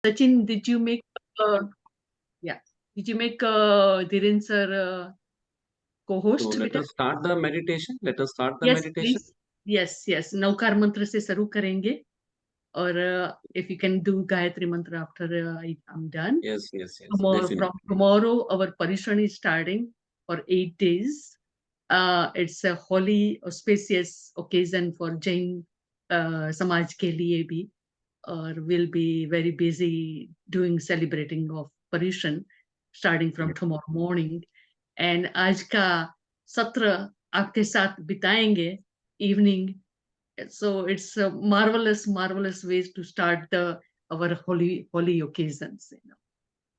Sachin, did you make yeah? Did you make Dhiren sir So co-host let with us? us start the meditation. Let us start the Yes, meditation. please. Yes, yes. Navkar मंत्र से शुरू करेंगे और if you can do Gayatri mantra after I'm done. Yes, yes, yes, Tomorrow, definitely. from tomorrow, our Parishan is starting for 8 days. It's a holy, auspicious occasion for Jain Samaj ke liye bhi. Or we'll be very busy doing celebrating of Parishan starting from tomorrow morning. And आज का सत्र आपके साथ बिताएंगे evening. So it's a marvelous ways to start the our holy occasions.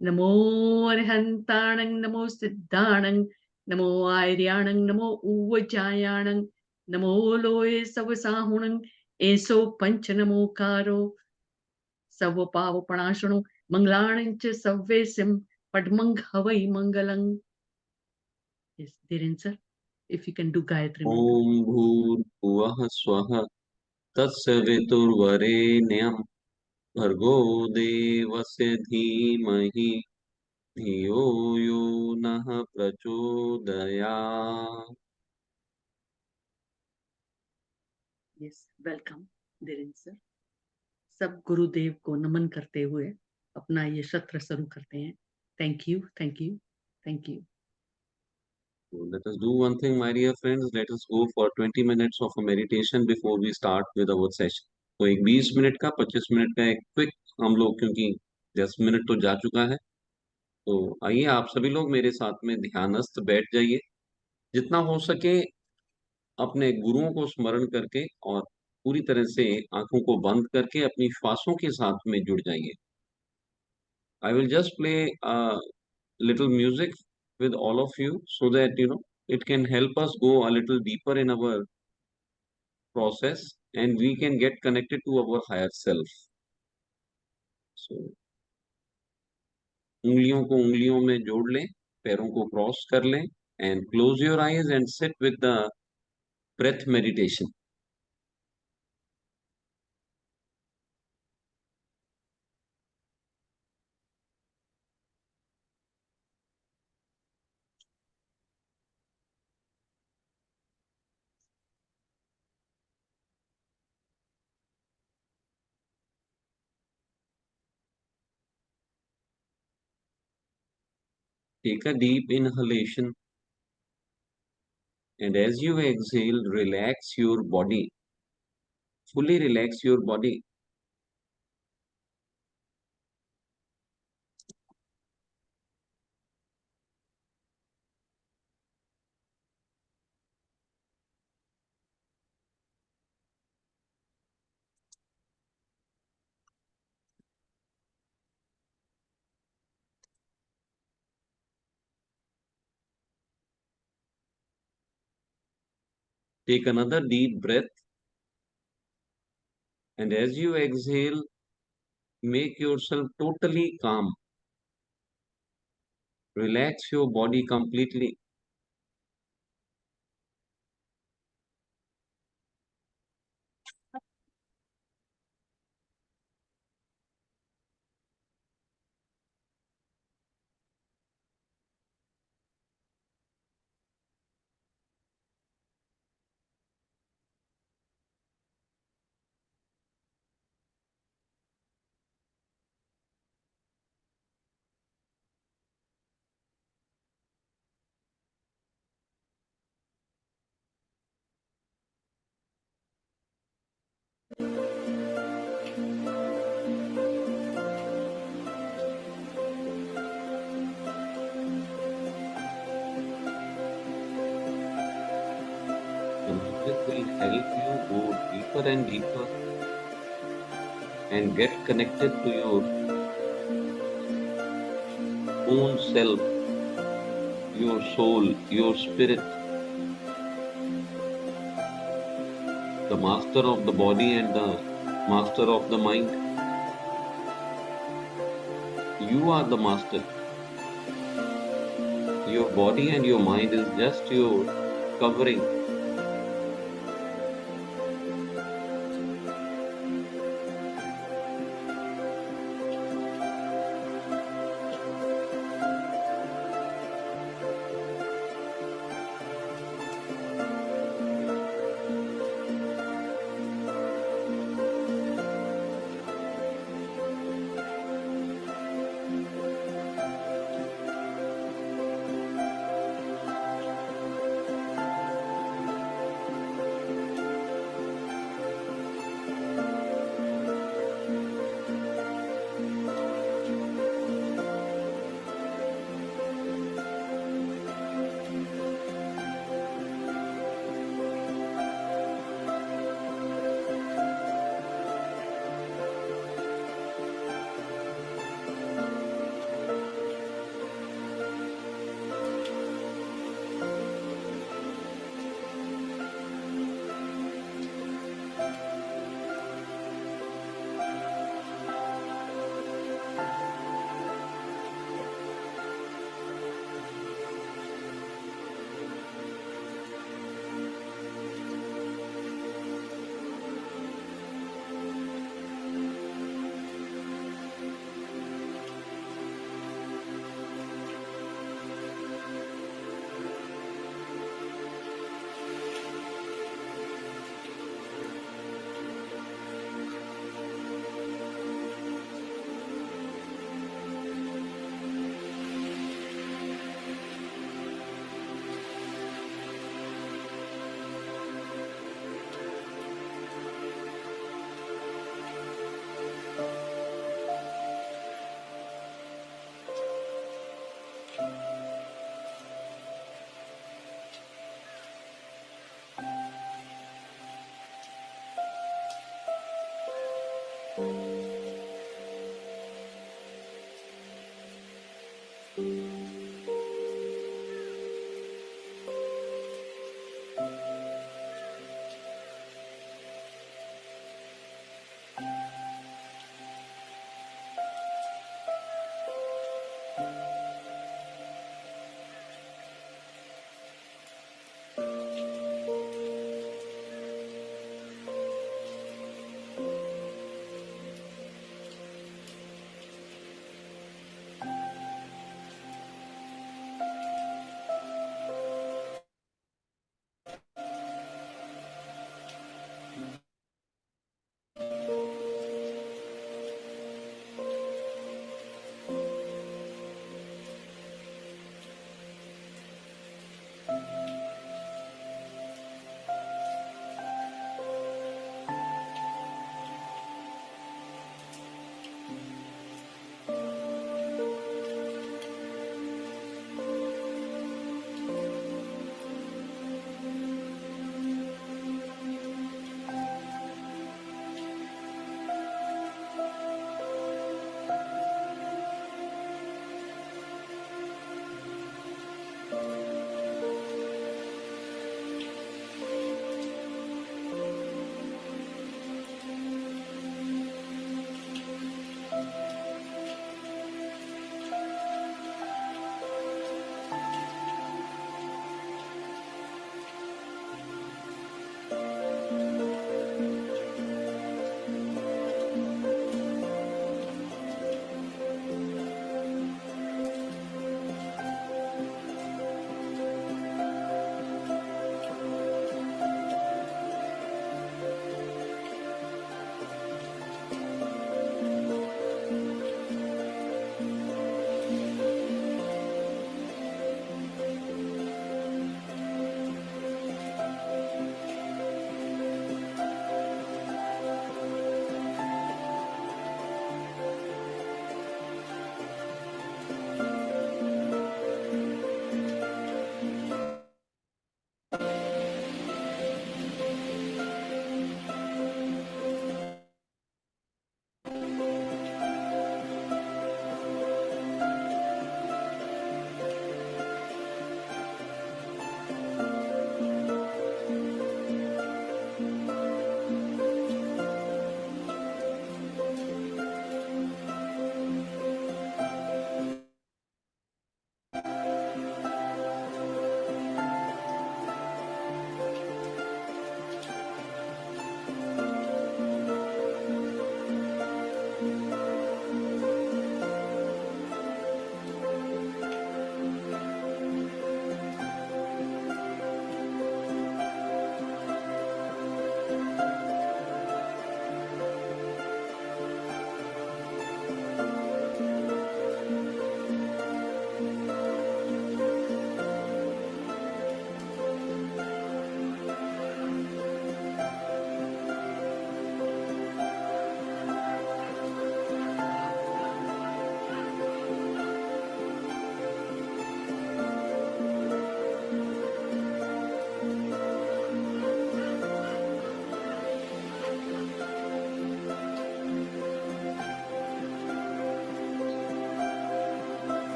Namo Arhantanang, Namo Siddhanang, Namo Airyanang, Namo Uvajayanang, Namo Loe Savasahunang, Eso Panchanamo Karo, Savapava Panashano, Manglanancha Savesim, Padmang Havai Mangalang. Yes, Dhiren sir, if you can do Gayatri Mantra. Om Bhurbhuvah Swaha Tatsavituर्वरेण्यं भर्गो देवस्य धीमहि धियो यो नः प्रचोदयात्. Yes, welcome, Dhiren sir. सब गुरुदेव को नमन करते हुए अपना ये सत्र शुरू करते हैं. Thank you, thank you, thank you. So let us do one thing, my dear friends. Let us go for 20 minutes of a meditation before we start with our session. तो एक 20 मिनट का 25 मिनट का एक quick हम लोग, क्योंकि 10 minute तो जा चुका है, तो आइए आप सभी लोग मेरे साथ में ध्यानस्थ बैठ जाइए. जितना हो सके अपने गुरुओं को स्मरण करके और पूरी तरह से आंखों को बंद करके अपनी श्वासों के साथ में जुड़ जाइए. I will just play little music with all of you so that it can help us go a little deeper in our process and we can get connected to our higher self. So उंगलियों को उंगलियों में जोड़ लें, पैरों को cross कर लें and close your eyes and sit with the breath meditation. Take a deep inhalation, and as you exhale, relax your body. Fully relax your body. Take another deep breath, and as you exhale, make yourself totally calm. Relax your body completely. The music will help you go deeper and deeper and get connected to your own self, your soul, your spirit, the master of the body and the master of the mind. You are the master. Your body and your mind is just your covering.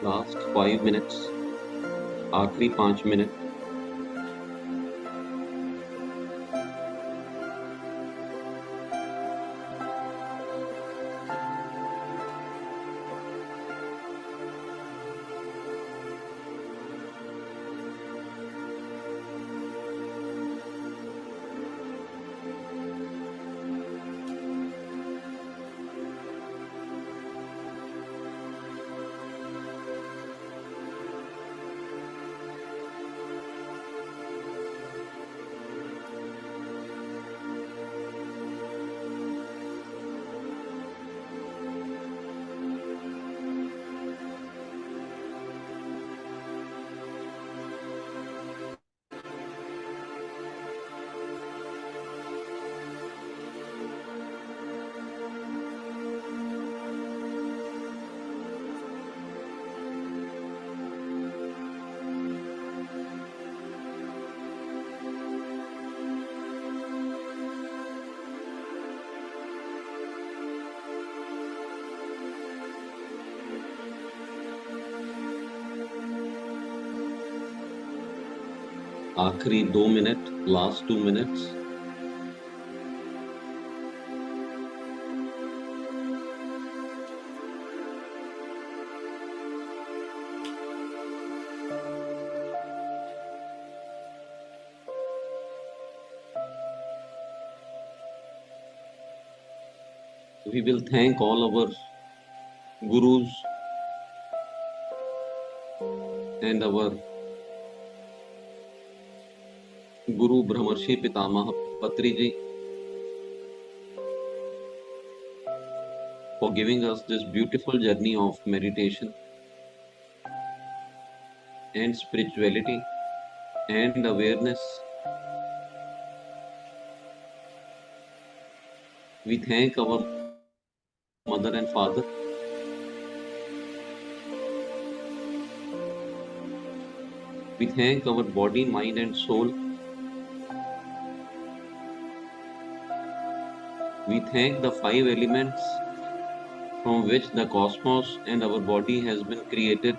Last 5 minutes, आखिरी 5 minute. आखिरी 2 minute, last 2 minutes. We will thank all our gurus and our Guru Brahmarshi Pitamaha Patri ji for giving us this beautiful journey of meditation and spirituality and awareness. We thank our mother and father. We thank our body, mind, and soul. We thank the five elements from which the cosmos and our body has been created.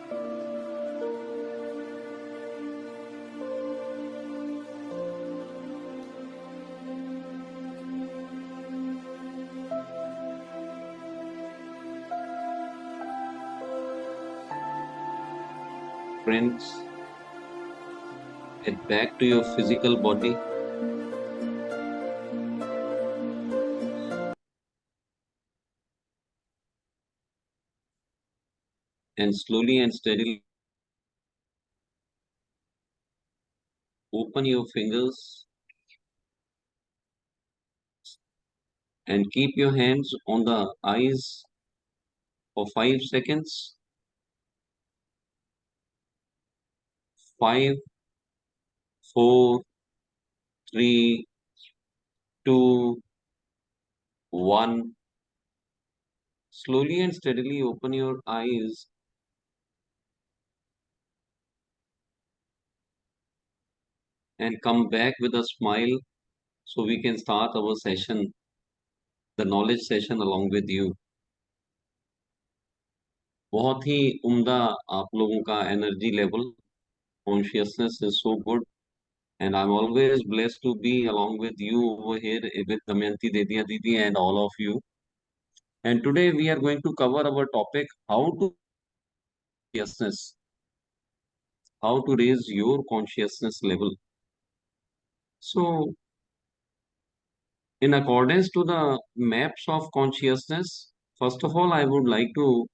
Friends, get back to your physical body and slowly and steadily open your fingers and keep your hands on the eyes for 5 seconds. 5, 4, 3, 2, 1. Slowly and steadily open your eyes and come back with a smile so we can start our session, the knowledge session along with you. बहुत ही उम्दा आप लोगों का energy level, consciousness is so good, and I'm always blessed to be along with you over here with Damayanti Dediya Didi and all of you. And today we are going to cover our topic how to consciousness, how to raise your consciousness level. So, in accordance to the maps of consciousness, first of all, I would like to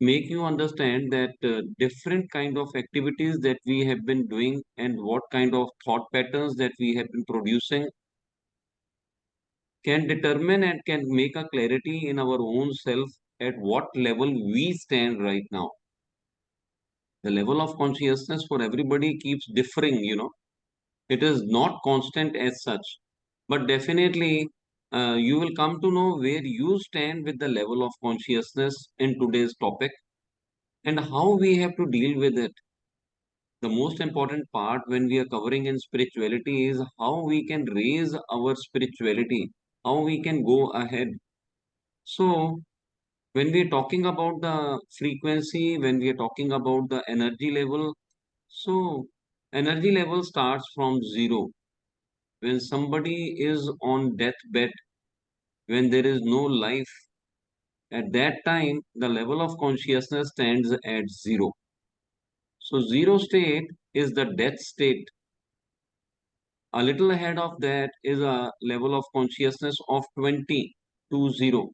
make you understand that different kind of activities that we have been doing and what kind of thought patterns that we have been producing can determine and can make a clarity in our own self at what level we stand right now. The level of consciousness for everybody keeps differing. It is not constant as such, but definitely you will come to know where you stand with the level of consciousness in today's topic and how we have to deal with it. The most important part when we are covering in spirituality is how we can raise our spirituality, how we can go ahead. So, when we are talking about the frequency, when we are talking about the energy level, so energy level starts from zero. When somebody is on deathbed, when there is no life, at that time the level of consciousness stands at zero. So zero state is the death state. A little ahead of that is a level of consciousness of 20 to 0,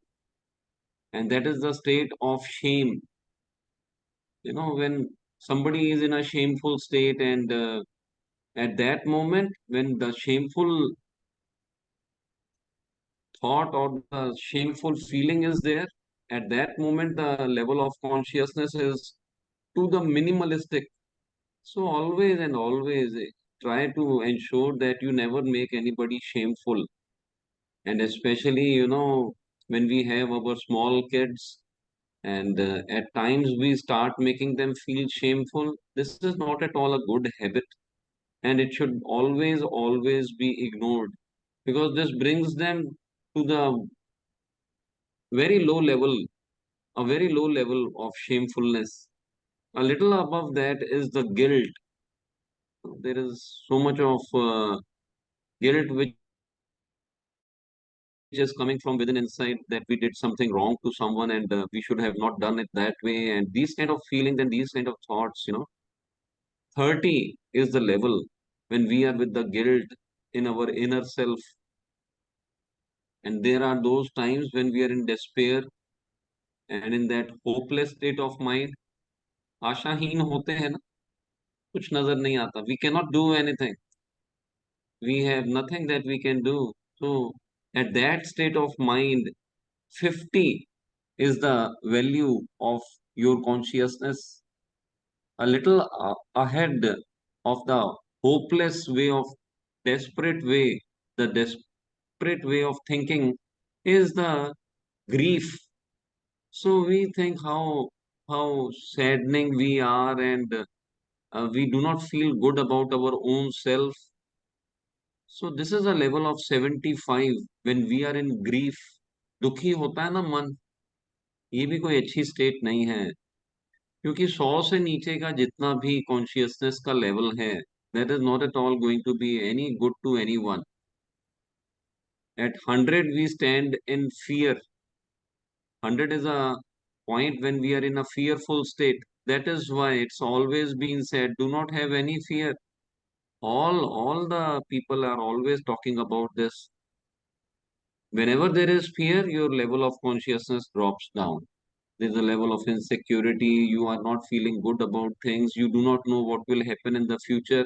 and that is the state of shame. When somebody is in a shameful state, and at that moment, when the shameful thought or the shameful feeling is there, at that moment, the level of consciousness is to the minimalistic. So, always and always try to ensure that you never make anybody shameful. And especially, when we have our small kids, and at times we start making them feel shameful, this is not at all a good habit, and it should always be ignored, because this brings them to the very low level, a very low level of shamefulness. A little above that is the guilt. There is so much of guilt which is coming from within inside that we did something wrong to someone and we should have not done it that way. And these kind of feelings and these kind of thoughts, 30 is the level when we are with the guilt in our inner self. And there are those times when we are in despair and in that hopeless state of mind. आशाहीन होते हैं ना, कुछ नजर नहीं आता. We cannot do anything. We have nothing that we can do. So at that state of mind, 50 is the value of your consciousness, a little ahead of the hopeless way of desperate way. The desperate way of thinking is the grief. So we think how saddening we are, and we do not feel good about our own self. So this is a level of 75 when we are in grief. दुखी होता है ना मन, ये भी कोई अच्छी state नहीं है. क्योंकि 100 से नीचे का जितना भी कॉन्शियसनेस का लेवल है, that is not at all going to be any good to anyone. At 100 we stand in fear. 100 is a point when we are in a fearful state. That is why it's always been said, do not have any fear. All the people are always talking about this. Whenever there is fear, your level of consciousness drops down. There's a level of insecurity. You are not feeling good about things. You do not know what will happen in the future.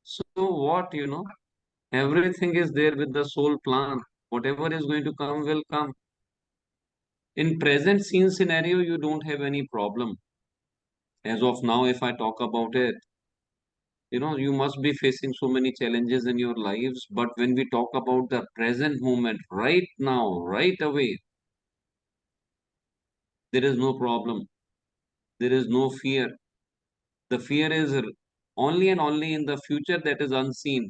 So what? Everything is there with the soul plan. Whatever is going to come will come. In present scene scenario, you don't have any problem. As of now, if I talk about it, you must be facing so many challenges in your lives. But when we talk about the present moment, right now, right away, there is no problem. There is no fear. The fear is only and only in the future that is unseen.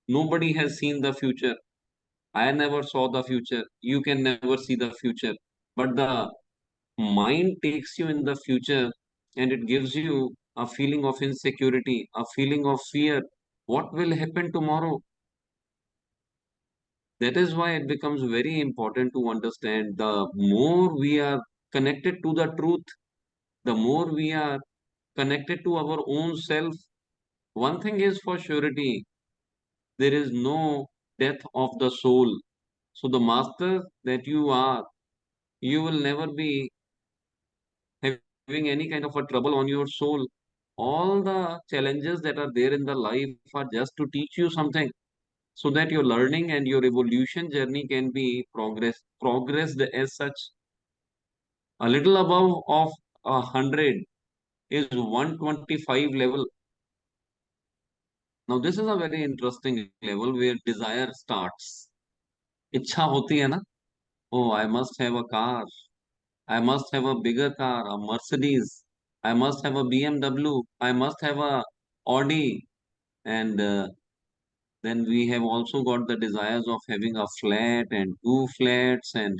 Nobody has seen the future. I never saw the future. You can never see the future. But the mind takes you in the future and it gives you a feeling of insecurity, a feeling of fear. What will happen tomorrow? That is why it becomes very important to understand the more we are connected to the truth, the more we are connected to our own self. One thing is for surety, there is no death of the soul. So the master that you are, you will never be having any kind of a trouble on your soul. All the challenges that are there in the life are just to teach you something so that your learning and your evolution journey can be progressed as such. A little above of 100 is 125 level. Now this is a very interesting level where desire starts. इच्छा होती है ना. Oh, I must have a car. I must have a bigger car, a Mercedes. I must have a BMW. I must have a Audi. And then we have also got the desires of having a flat and two flats. And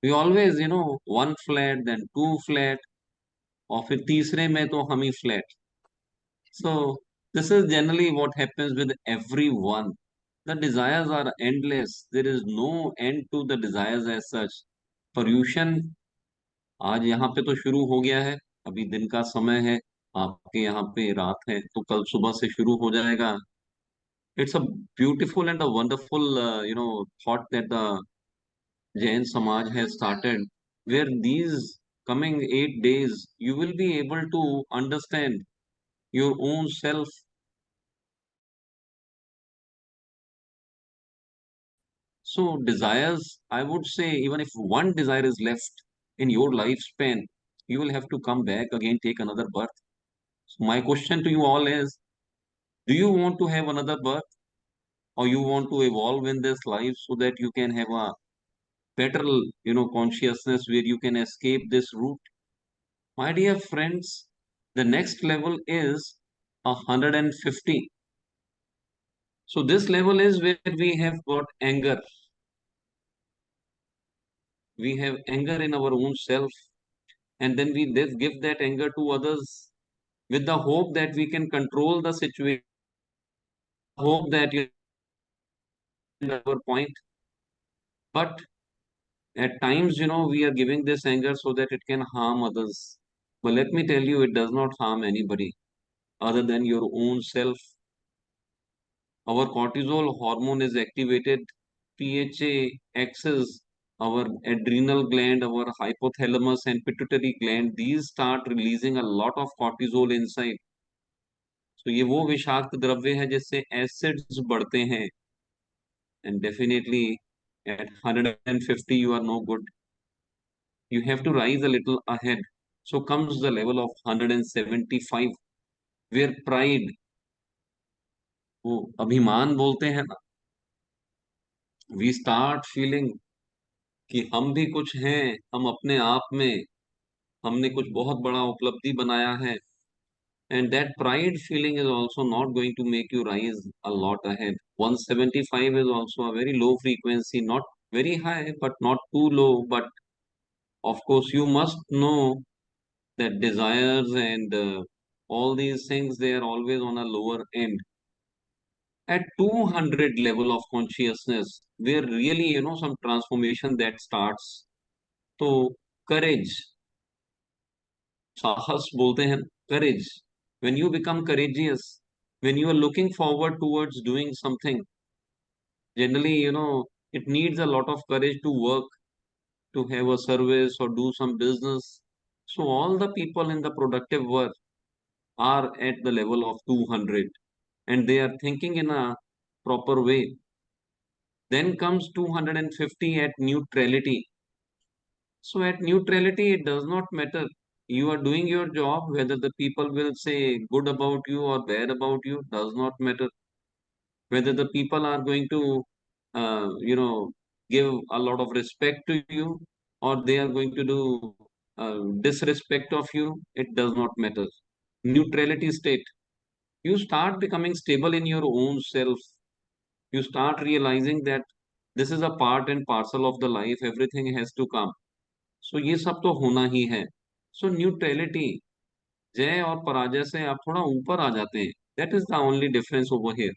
we always, one flat, then two flat. और फिर तीसरे में तो हम ही flat. So this is generally what happens with everyone. The desires are endless. There is no end to the desires as such. Pollution आज यहाँ पे तो शुरू हो गया है. अभी दिन का समय है, आपके यहाँ पे रात है, तो कल सुबह से शुरू हो जाएगा. It's a beautiful and a wonderful thought that the Jain Samaj has started, where these coming 8 days you will be able to understand your own self. So desires, I would say, even if one desire is left in your lifespan, you will have to come back again, take another birth. So my question to you all is, do you want to have another birth, or you want to evolve in this life so that you can have a better, consciousness where you can escape this route? My dear friends, the next level is 150. So this level is where we have got anger. We have anger in our own self, and then we give that anger to others. with the hope that we can control the situation, hope that you know our point. But at times, we are giving this anger so that it can harm others. But let me tell you, it does not harm anybody other than your own self. Our cortisol hormone is activated, PHA axis, our adrenal gland, our hypothalamus and pituitary gland, these start releasing a lot of cortisol inside. So ये वो विषाक्त द्रव्य है जिससे acids बढ़ते हैं, and definitely at 150 you are no good. You have to rise a little ahead. So comes the level of 175, where pride, वो अभिमान बोलते हैं ना, we start feeling कि हम भी कुछ हैं, हम अपने आप में, हमने कुछ बहुत बड़ा उपलब्धि बनाया है. And that pride feeling is also not going to make you rise a lot ahead. 175 is also a very low frequency, not very high, but not too low. But of course, you must know that desires and all these things, they are always on a lower end. At 200 level of consciousness, where really, some transformation that starts. So, courage, साहस बोलते हैं, courage. When you become courageous, when you are looking forward towards doing something, generally, it needs a lot of courage to work, to have a service or do some business. So all the people in the productive work are at the level of 200 and they are thinking in a proper way. Then comes 250 at neutrality. So at neutrality, it does not matter. You are doing your job, whether the people will say good about you or bad about you, does not matter. Whether the people are going to, give a lot of respect to you or they are going to do disrespect of you, it does not matter. Neutrality state. You start becoming stable in your own self. You start realizing that this is a part and parcel of the life. Everything has to come. सो ये सब तो होना ही है. सो neutrality, जय और पराजय से आप थोड़ा ऊपर आ जाते हैं. That is the only difference over here.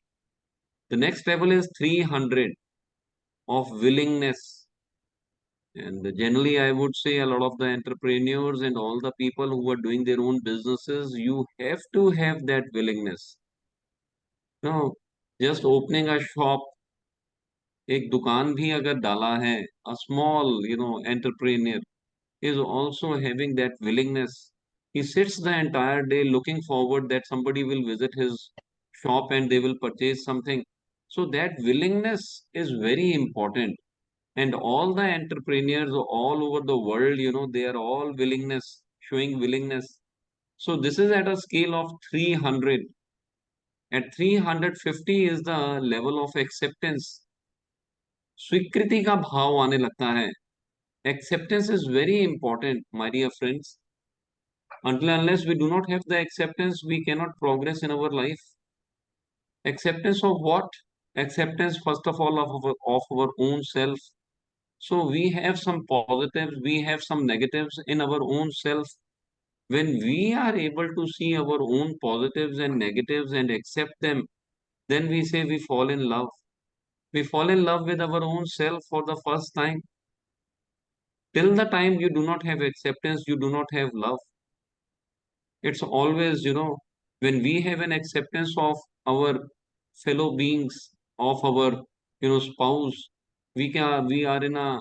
The next level is 300 of willingness. And generally, I would say a lot of the entrepreneurs and all the people who are doing their own businesses, you have to have that willingness. No, just opening a shop, एक दुकान भी अगर डाला है, a small, entrepreneur is also having that willingness. He sits the entire day looking forward that somebody will visit his shop and they will purchase something. So that willingness is very important. And all the entrepreneurs all over the world, they are all willingness, showing willingness. So this is at a scale of 300. At 350 is the level of acceptance. स्वीकृति का भाव आने लगता है. Acceptance is very important, my dear friends. Until unless we do not have the acceptance, we cannot progress in our life. Acceptance of what? Acceptance, first of all, of our own self. So we have some positives, we have some negatives in our own self. When we are able to see our own positives and negatives and accept them, then we say we fall in love. We fall in love with our own self for the first time. Till the time you do not have acceptance, you do not have love. It's always, when we have an acceptance of our fellow beings, of our, spouse, we are in a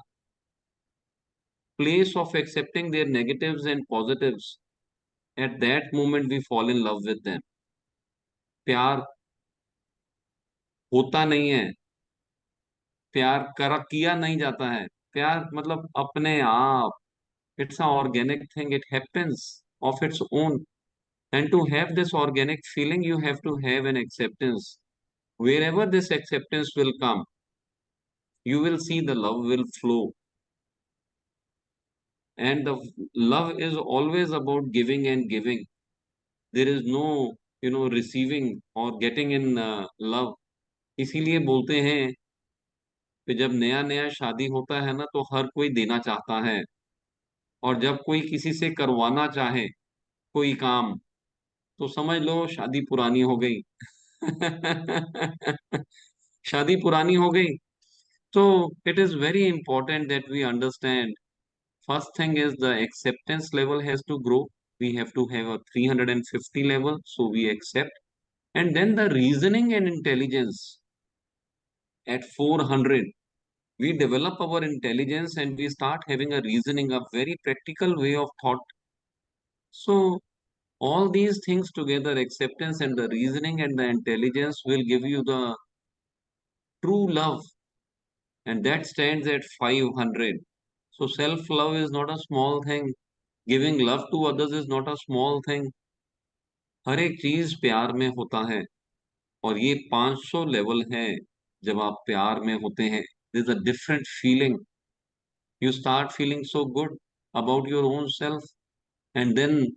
place of accepting their negatives and positives. At that moment, we fall in love with them. प्यार होता नहीं है, प्यार कर किया नहीं जाता है. प्यार मतलब अपने आप. It's an organic thing. It happens of its own. And to have this organic feeling, you have to have an acceptance. Wherever this acceptance will come, you will see the love will flow. And the love is always about giving and giving. There is no, receiving or getting in love. इसीलिए बोलते हैं कि जब नया नया शादी होता है ना तो हर कोई देना चाहता है. और जब कोई किसी से करवाना चाहे कोई काम, तो समझ लो शादी पुरानी हो गई। शादी पुरानी हो गई। So it is very important that we understand. First thing is the acceptance level has to grow. We have to have a 350 level, so we accept. And then the reasoning and intelligence at 400. We develop our intelligence and we start having a reasoning, a very practical way of thought. So all these things together, acceptance and the reasoning and the intelligence will give you the true love, and that stands at 500. So self love is not a small thing. Giving love to others is not a small thing. हर एक चीज प्यार में होता है, और ये 500 level है। जब आप प्यार में होते हैं, there's a different feeling. You start feeling so good about your own self, and then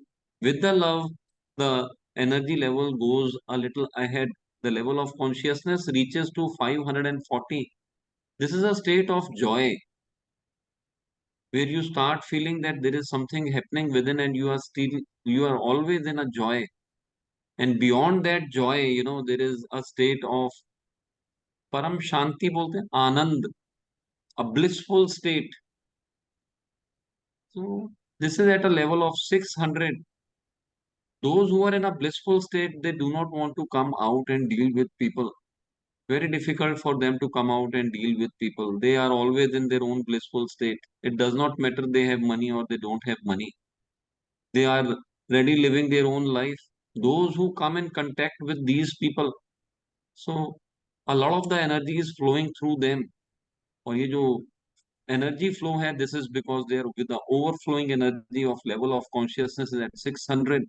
with the love, the energy level goes a little ahead. The level of consciousness reaches to 540. This is a state of joy where you start feeling that there is something happening within, and you are always in a joy. And beyond that joy, there is a state of param shanti bolte hain, anand, a blissful state. So this is at a level of 600. Those who are in a blissful state, they do not want to come out and deal with people. Very difficult for them to come out and deal with people. They are always in their own blissful state. It does not matter they have money or they don't have money. They are ready living their own life. Those who come in contact with these people, so a lot of the energy is flowing through them. और ये जो energy flow है, this is because they are with the overflowing energy of level of consciousness is at 600.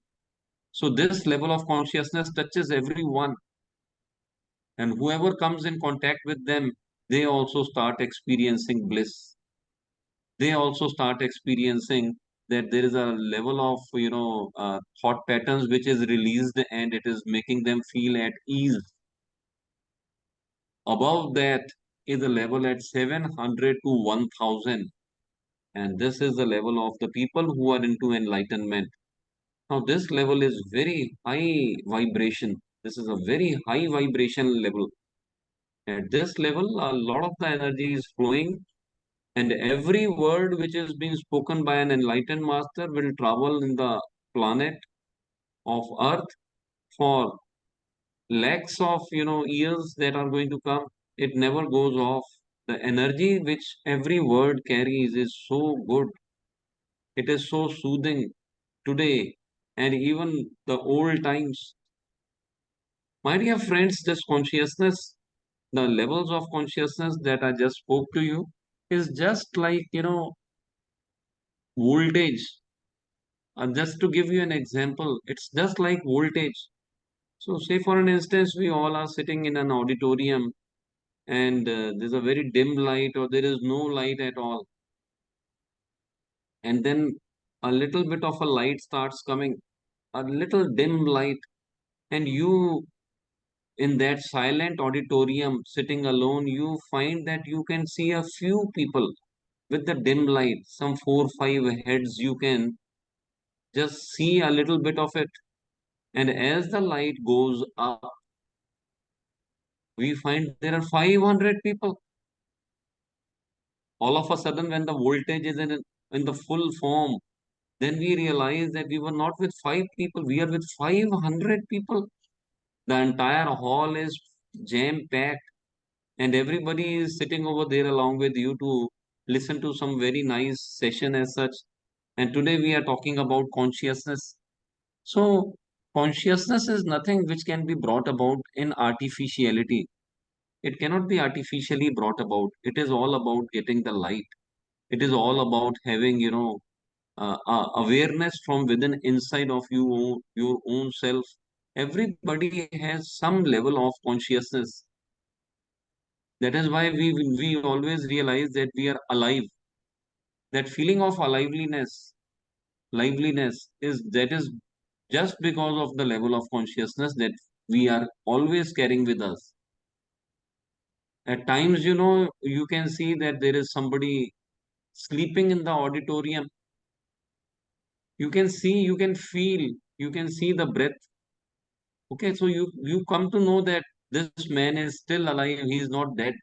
So this level of consciousness touches everyone, and whoever comes in contact with them, they also start experiencing bliss. They also start experiencing that there is a level of thought patterns which is released, and it is making them feel at ease. Above that is a level at 700 to 1000, and this is the level of the people who are into enlightenment. Now this level is very high vibration. This is a very high vibration level. At this level, a lot of the energy is flowing, and every word which is being spoken by an enlightened master will travel in the planet of Earth for lakhs of years that are going to come. It never goes off. The energy which every word carries is so good. It is so soothing today and even the old times. My dear friends, this consciousness, the levels of consciousness that I just spoke to you, is just like, voltage. And just to give you an example, it's just like voltage. So, say for an instance, we all are sitting in an auditorium, and there's a very dim light, or there is no light at all. And then a little bit of a light starts coming, a little dim light, and you in that silent auditorium sitting alone, you find that you can see a few people with the dim light, some 4 5 heads. You can just see a little bit of it. And as the light goes up, we find there are 500 people. All of a sudden, when the voltage is in the full form, then we realize that we were not with 5 people, we are with 500 people. The entire hall is jam packed, and everybody is sitting over there along with you to listen to some very nice session as such. And today we are talking about consciousness. So consciousness is nothing which can be brought about in artificiality. It cannot be artificially brought about. It is all about getting the light. It is all about having awareness from within inside of you, your own self. Everybody has some level of consciousness. That is why we always realize that we are alive. That feeling of liveliness is just because of the level of consciousness that we are always carrying with us. At times, you can see that there is somebody sleeping in the auditorium. You can see, you can feel, you can see the breath. Okay, so you come to know that this man is still alive, he is not dead.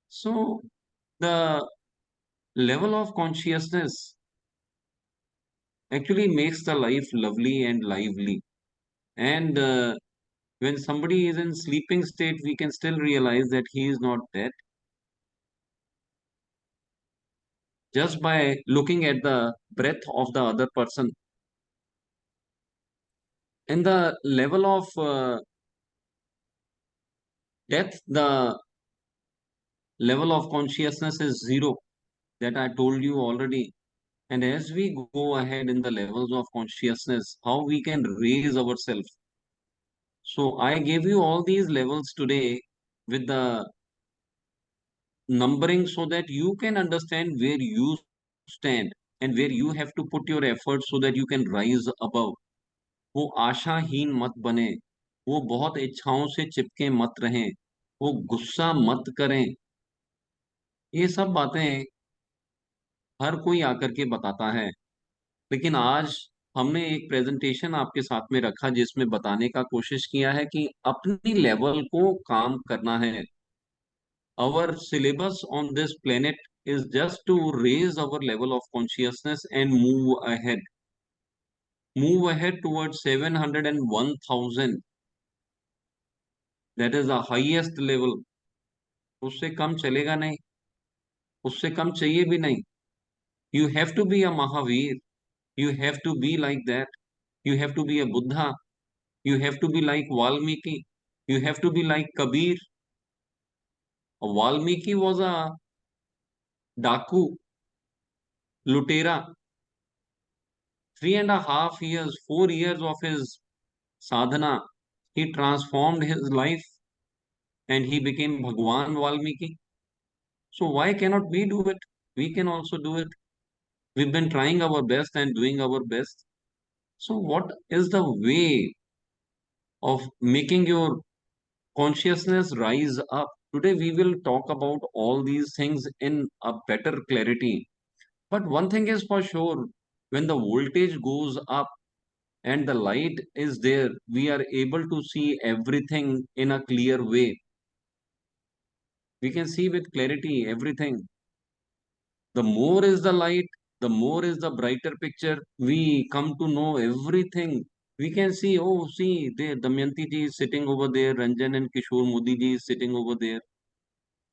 So the level of consciousness actually makes the life lovely and lively. And when somebody is in sleeping state, we can still realize that he is not dead just by looking at the breath of the other person. And the level of death, the level of consciousness is zero, that I told you already. And as we go ahead in the levels of consciousness, how we can raise ourselves. So I gave you all these levels today with the numbering so that you can understand where you stand and where you have to put your efforts so that you can rise above. वो आशाहीन मत बने, वो बहुत इच्छाओं से चिपके मत रहें, वो गुस्सा मत करें। ये सब बातें हर कोई आकर के बताता है, लेकिन आज हमने एक प्रेजेंटेशन आपके साथ में रखा जिसमें बताने का कोशिश किया है कि अपनी लेवल को काम करना है। Our syllabus on this planet is just to raise our level of consciousness and move ahead towards 701,000. That is the highest level. उससे कम चलेगा नहीं, उससे कम चाहिए भी नहीं. You have to be a Mahavir. You have to be like that. You have to be a Buddha. You have to be like Valmiki. You have to be like Kabir. Valmiki was a Daku, Lutera. 3.5 years, 4 years of his sadhana, he transformed his life and he became Bhagwan Valmiki. So why cannot we do it? We can also do it. We've been trying our best and doing our best. So what is the way of making your consciousness rise up? Today we will talk about all these things in a better clarity. But one thing is for sure, when the voltage goes up and the light is there, we are able to see everything in a clear way. We can see with clarity everything. The more is the light, the more is the brighter picture. We come to know everything. We can see, oh, see, there, Damayanti ji is sitting over there, Ranjan and Kishore Modi ji is sitting over there.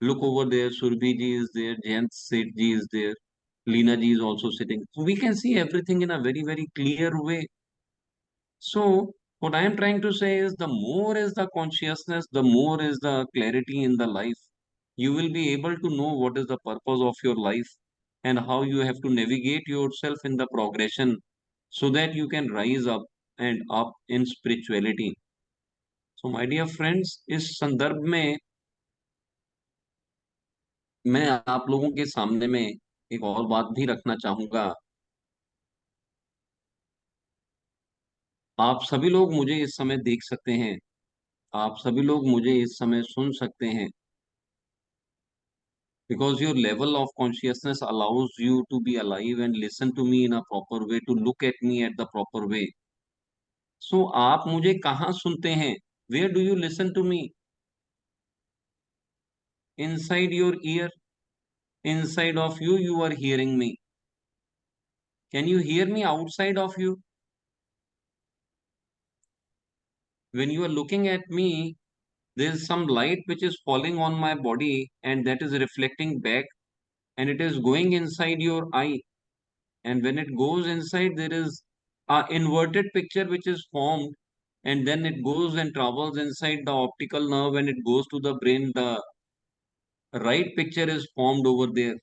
Look over there, Surbhi ji is there, Jayant Seth ji is there, Leena ji is also sitting. So we can see everything in a very, very clear way. So, what I am trying to say is the more is the consciousness, the more is the clarity in the life. You will be able to know what is the purpose of your life and how you have to navigate yourself in the progression so that you can rise up and up in spirituality. So, my dear friends, इस संदर्भ में मैं आप लोगों के सामने में एक और बात भी रखना चाहूंगा. आप सभी लोग मुझे इस समय देख सकते हैं, आप सभी लोग मुझे इस समय सुन सकते हैं, because your level of consciousness allows you to be alive and listen to me in a proper way, to look at me at the proper way. So आप मुझे कहाँ सुनते हैं? Where do you listen to me? Inside your ear, inside of you, you are hearing me. Can you hear me outside of you? When you are looking at me, there is some light which is falling on my body and that is reflecting back and it is going inside your eye. And when it goes inside, there is a inverted picture which is formed, and then it goes and travels inside the optical nerve and it goes to the brain. The right picture is formed over there.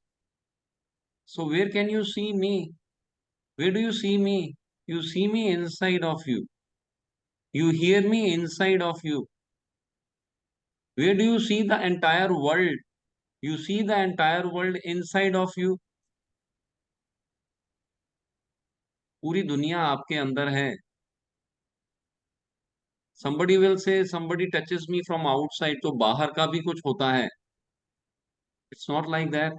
So where can you see me? Where do you see me? You see me inside of you. You hear me inside of you. Where do you see the entire world? You see the entire world inside of you. पूरी दुनिया आपके अंदर है. Somebody will say somebody touches me from outside, तो बाहर का भी कुछ होता है. It's not like that.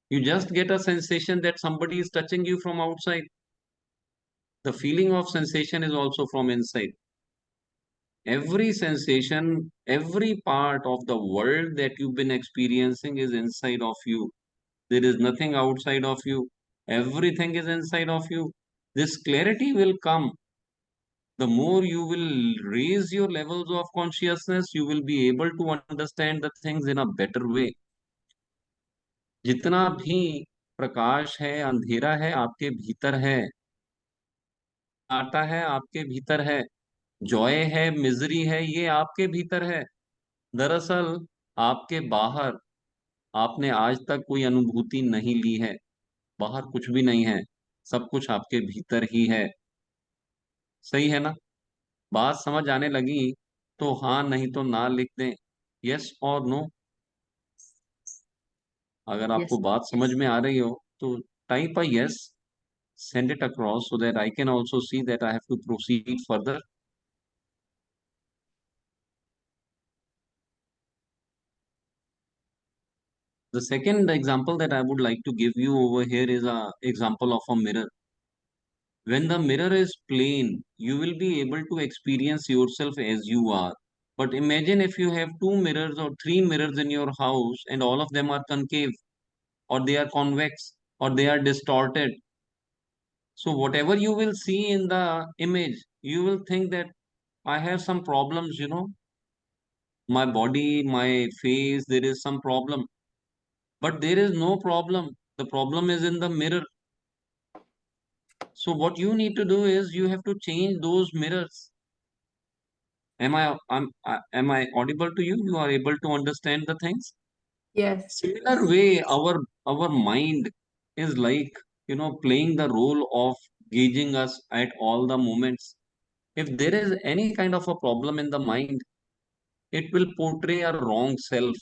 You just get a sensation that somebody is touching you from outside. The feeling of sensation is also from inside. Every sensation, every part of the world that you've been experiencing is inside of you. There is nothing outside of you. Everything is inside of you. This clarity will come. The more you will raise your levels of consciousness, you will be able to understand the things in a better way. जितना भी प्रकाश है, अंधेरा है, आपके भीतर है, आता है आपके भीतर है, जॉय है, मिजरी है, ये आपके भीतर है। दरअसल आपके बाहर आपने आज तक कोई अनुभूति नहीं ली है। बाहर कुछ भी नहीं है, सब कुछ आपके भीतर ही है। सही है ना? बात समझ आने लगी तो हाँ नहीं तो ना लिख दें, यस और नो। अगर आपको Yes. बात समझ में आ रही हो तो type a yes, send it across so that I can also see that I have to proceed further. The second example that I would like to give you over here is a example of a mirror. When the mirror is plain, you will be able to experience yourself as you are. But imagine if you have two mirrors or three mirrors in your house and all of them are concave or they are convex or they are distorted. So whatever you will see in the image, you will think that I have some problems, my body, my face, there is some problem. But there is no problem. The problem is in the mirror. So what you need to do is you have to change those mirrors. Am I audible to you? You are able to understand the things? Yes. Similar way, our mind is like, playing the role of gauging us at all the moments. If there is any kind of a problem in the mind, it will portray a wrong self.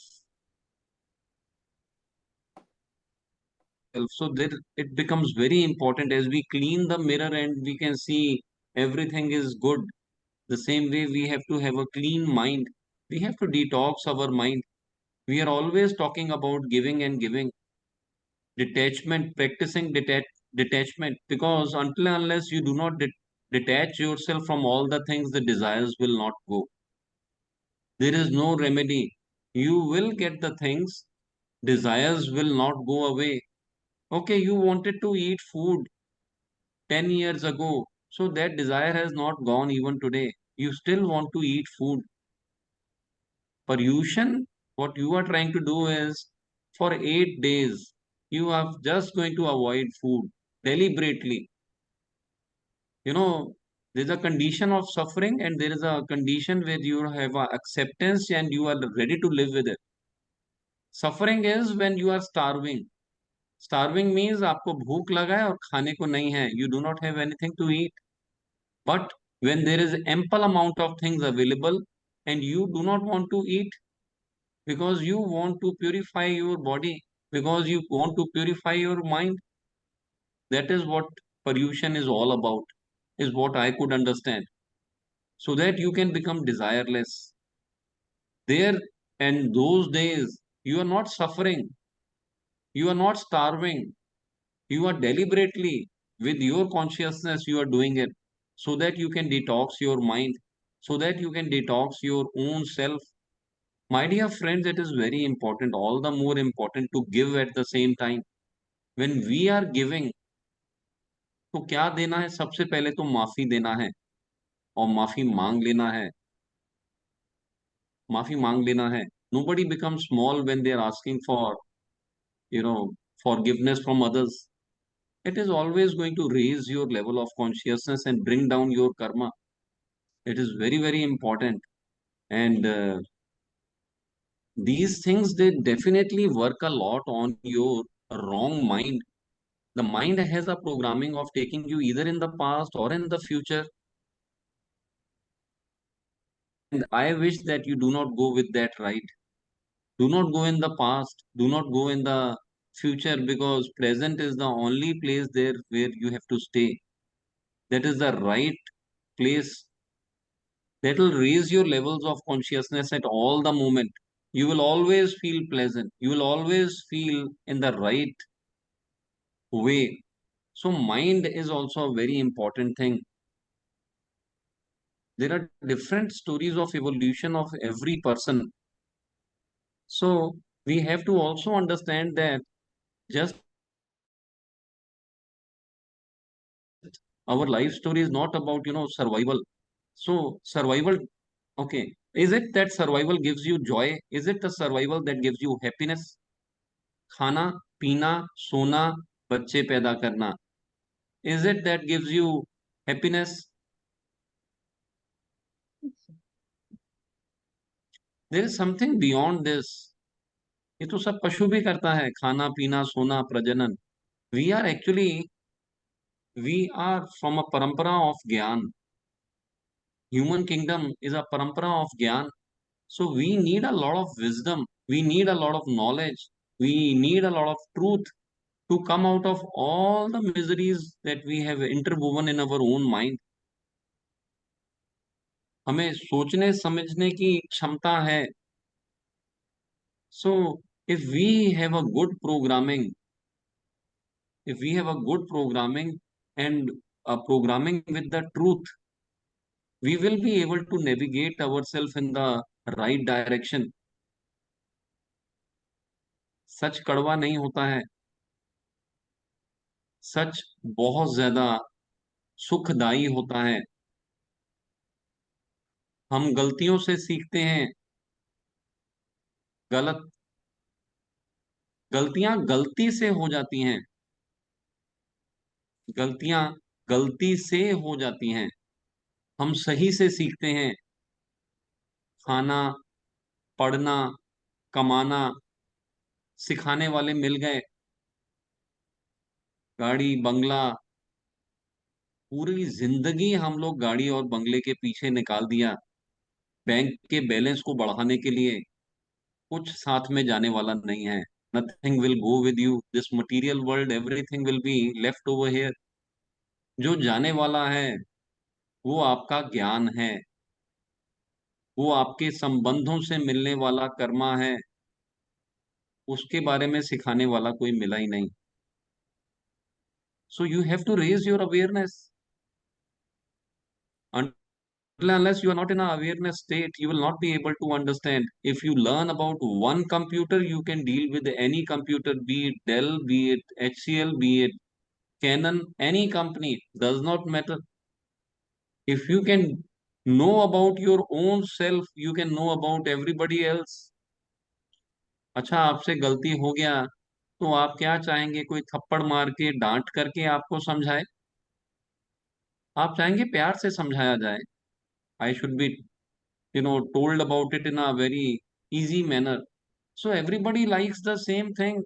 So there it becomes very important as we clean the mirror and we can see everything is good. The same way we have to have a clean mind. We have to detox our mind. We are always talking about giving and giving, detachment, practicing detachment, because until and unless you do not detach yourself from all the things, the desires will not go. There is no remedy. You will get the things, desires will not go away. Okay, you wanted to eat food 10 years ago, so that desire has not gone even today. You still want to eat food. Pollution, what you are trying to do is for 8 days, you are just going to avoid food deliberately. There's a condition of suffering and there is a condition where you have a acceptance and you are ready to live with it. Suffering is when you are starving. Starving means आपको भूख लगा है और खाने को नहीं है. You do not have anything to eat. But when there is ample amount of things available and you do not want to eat because you want to purify your body, because you want to purify your mind, that is what pollution is all about, is what I could understand. So that you can become desireless. There and those days, you are not suffering, you are not starving, you are deliberately, with your consciousness, you are doing it so that you can detox your mind, so that you can detox your own self. My dear friends, it is very important, all the more important to give at the same time. When we are giving, तो क्या देना है? सबसे पहले तो माफी देना है और माफी मांग लेना है. माफी मांग लेना है. Nobody becomes small when they are asking for, you know, forgiveness from others. It is always going to raise your level of consciousness and bring down your karma. It is very, very important. And these things, they definitely work a lot on your wrong mind. The mind has a programming of taking you either in the past or in the future. And I wish that you do not go with that, right? Do not go in the past. Do not go in the future because present is the only place there where you have to stay. That is the right place that will raise your levels of consciousness at all the moment. You will always feel pleasant. You will always feel in the right way. So mind is also a very important thing. There are different stories of evolution of every person. So we have to also understand that just our life story is not about, survival. So survival, okay. Is it that survival gives you joy? Is it the survival that gives you happiness? खाना, पीना, सोना, बच्चे पैदा करना. Is it that gives you happiness? There is something beyond this. ये तो सब पशु भी करता है, खाना पीना सोना प्रजनन. We are actually, we are from a parampara of gyan. Human kingdom is a parampara of gyan. So we need a lot of wisdom. We need a lot of knowledge. We need a lot of truth to come out of all the miseries that we have interwoven in our own mind. हमें सोचने समझने की क्षमता है. So if we have a good programming, if we have a good programming and programming with the truth, we will be able to navigate ourselves in the right direction. सच कड़वा नहीं होता है. सच बहुत ज्यादा सुखदाई होता है. हम गलतियों से सीखते हैं. गलत गलतियां गलती से हो जाती हैं. गलतियां गलती से हो जाती हैं. हम सही से सीखते हैं. खाना, पढ़ना, कमाना, सिखाने वाले मिल गए. गाड़ी बंगला, पूरी जिंदगी हम लोग गाड़ी और बंगले के पीछे निकाल दिया बैंक के बैलेंस को बढ़ाने के लिए. कुछ साथ में जाने वाला नहीं है. Nothing will go with you this material world. Everything will be left over here. जो जाने वाला है वो आपका ज्ञान है. वो आपके संबंधों से मिलने वाला कर्मा है. उसके बारे में सिखाने वाला कोई मिला ही नहीं. So you have to raise your awareness. Unless you are not in an awareness state, you will not be able to understand. If you learn about one computer, you can deal with any computer, be it Dell, be it HCL, be it Canon, any company, does not matter. If you can know about your own self, you can know about everybody else. अच्छा, आपसे गलती हो गया तो आप क्या चाहेंगे? कोई थप्पड़ मार के डांट करके आपको समझाए? आप चाहेंगे प्यार से समझाया जाए. I should be, told about it in a very easy manner. So everybody likes the same thing.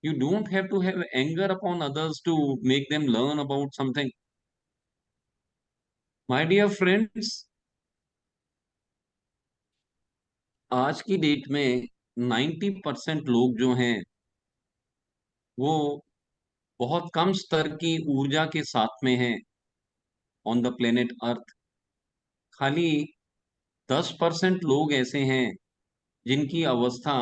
You don't have to have anger upon others to make them learn about something. My dear friends, आज की date में 90% लोग जो हैं वो बहुत कम स्तर की ऊर्जा के साथ में हैं ऑन द प्लेनेट अर्थ. खाली 10% लोग ऐसे हैं जिनकी अवस्था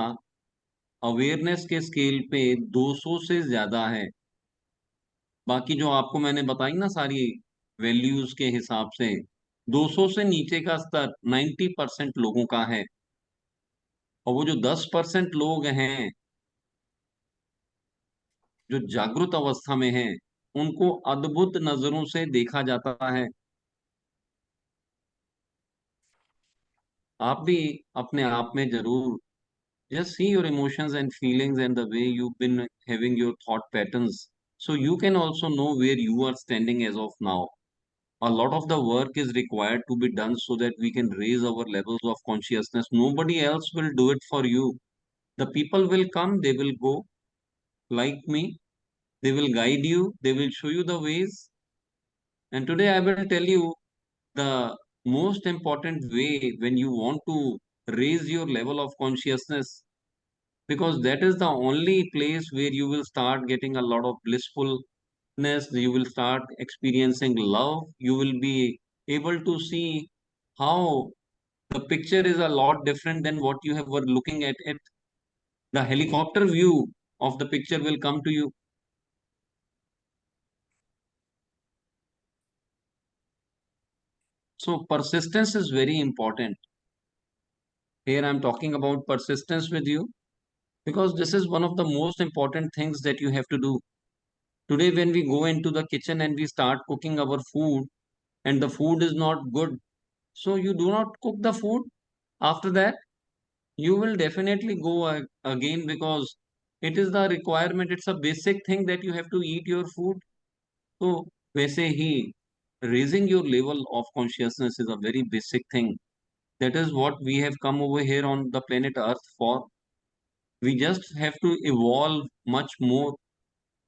अवेयरनेस के स्केल पे 200 से ज्यादा है. बाकी जो आपको मैंने बताई ना सारी वैल्यूज के हिसाब से 200 से नीचे का स्तर 90% लोगों का है. और वो जो 10% लोग हैं जो जागृत अवस्था में हैं उनको अद्भुत नजरों से देखा जाता है. आप भी अपने आप में जरूर just see your emotions and feelings and the way you've been having your thought patterns, so you can also know where you are standing as of now. A lot of the work is required to be done so that we can raise our levels of consciousness. Nobody else will do it for you. The people will come, they will go, like me. They will guide you, they will show you the ways. And today I will tell you the most important way when you want to raise your level of consciousness, because that is the only place where you will start getting a lot of blissfulness. You will start experiencing love. You will be able to see how the picture is a lot different than what you have were looking at it. The helicopter view of the picture will come to you. So persistence is very important. Here I'm talking about persistence with you because this is one of the most important things that you have to do. Today, when we go into the kitchen and we start cooking our food and the food is not good, so you do not cook the food. After that, you will definitely go again because it is the requirement. It's a basic thing that you have to eat your food. So, वैसे ही raising your level of consciousness is a very basic thing. That is what we have come over here on the planet Earth for. We just have to evolve much more.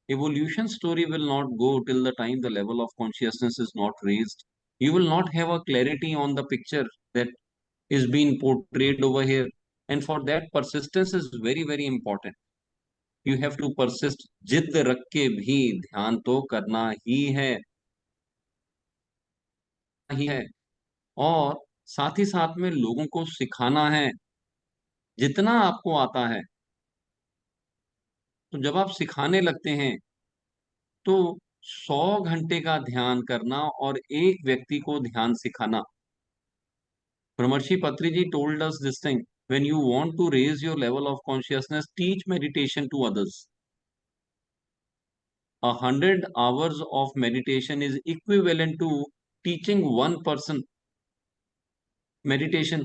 Evolution story will not go till the time the level of consciousness is not raised. You will not have a clarity on the picture that is being portrayed over here. And for that, persistence is very, very important. You have to persist. जिद रख के भी ध्यान तो करना ही है और साथ ही साथ में लोगों को सिखाना है जितना आपको आता है। तो जब आप सिखाने लगते हैं तो 100 घंटे का ध्यान करना और एक व्यक्ति को ध्यान सिखाना। Brahmarshi Patriji told us this thing. When you want to raise your level of consciousness, teach meditation to others. 100 hours of meditation is equivalent to teaching one person meditation.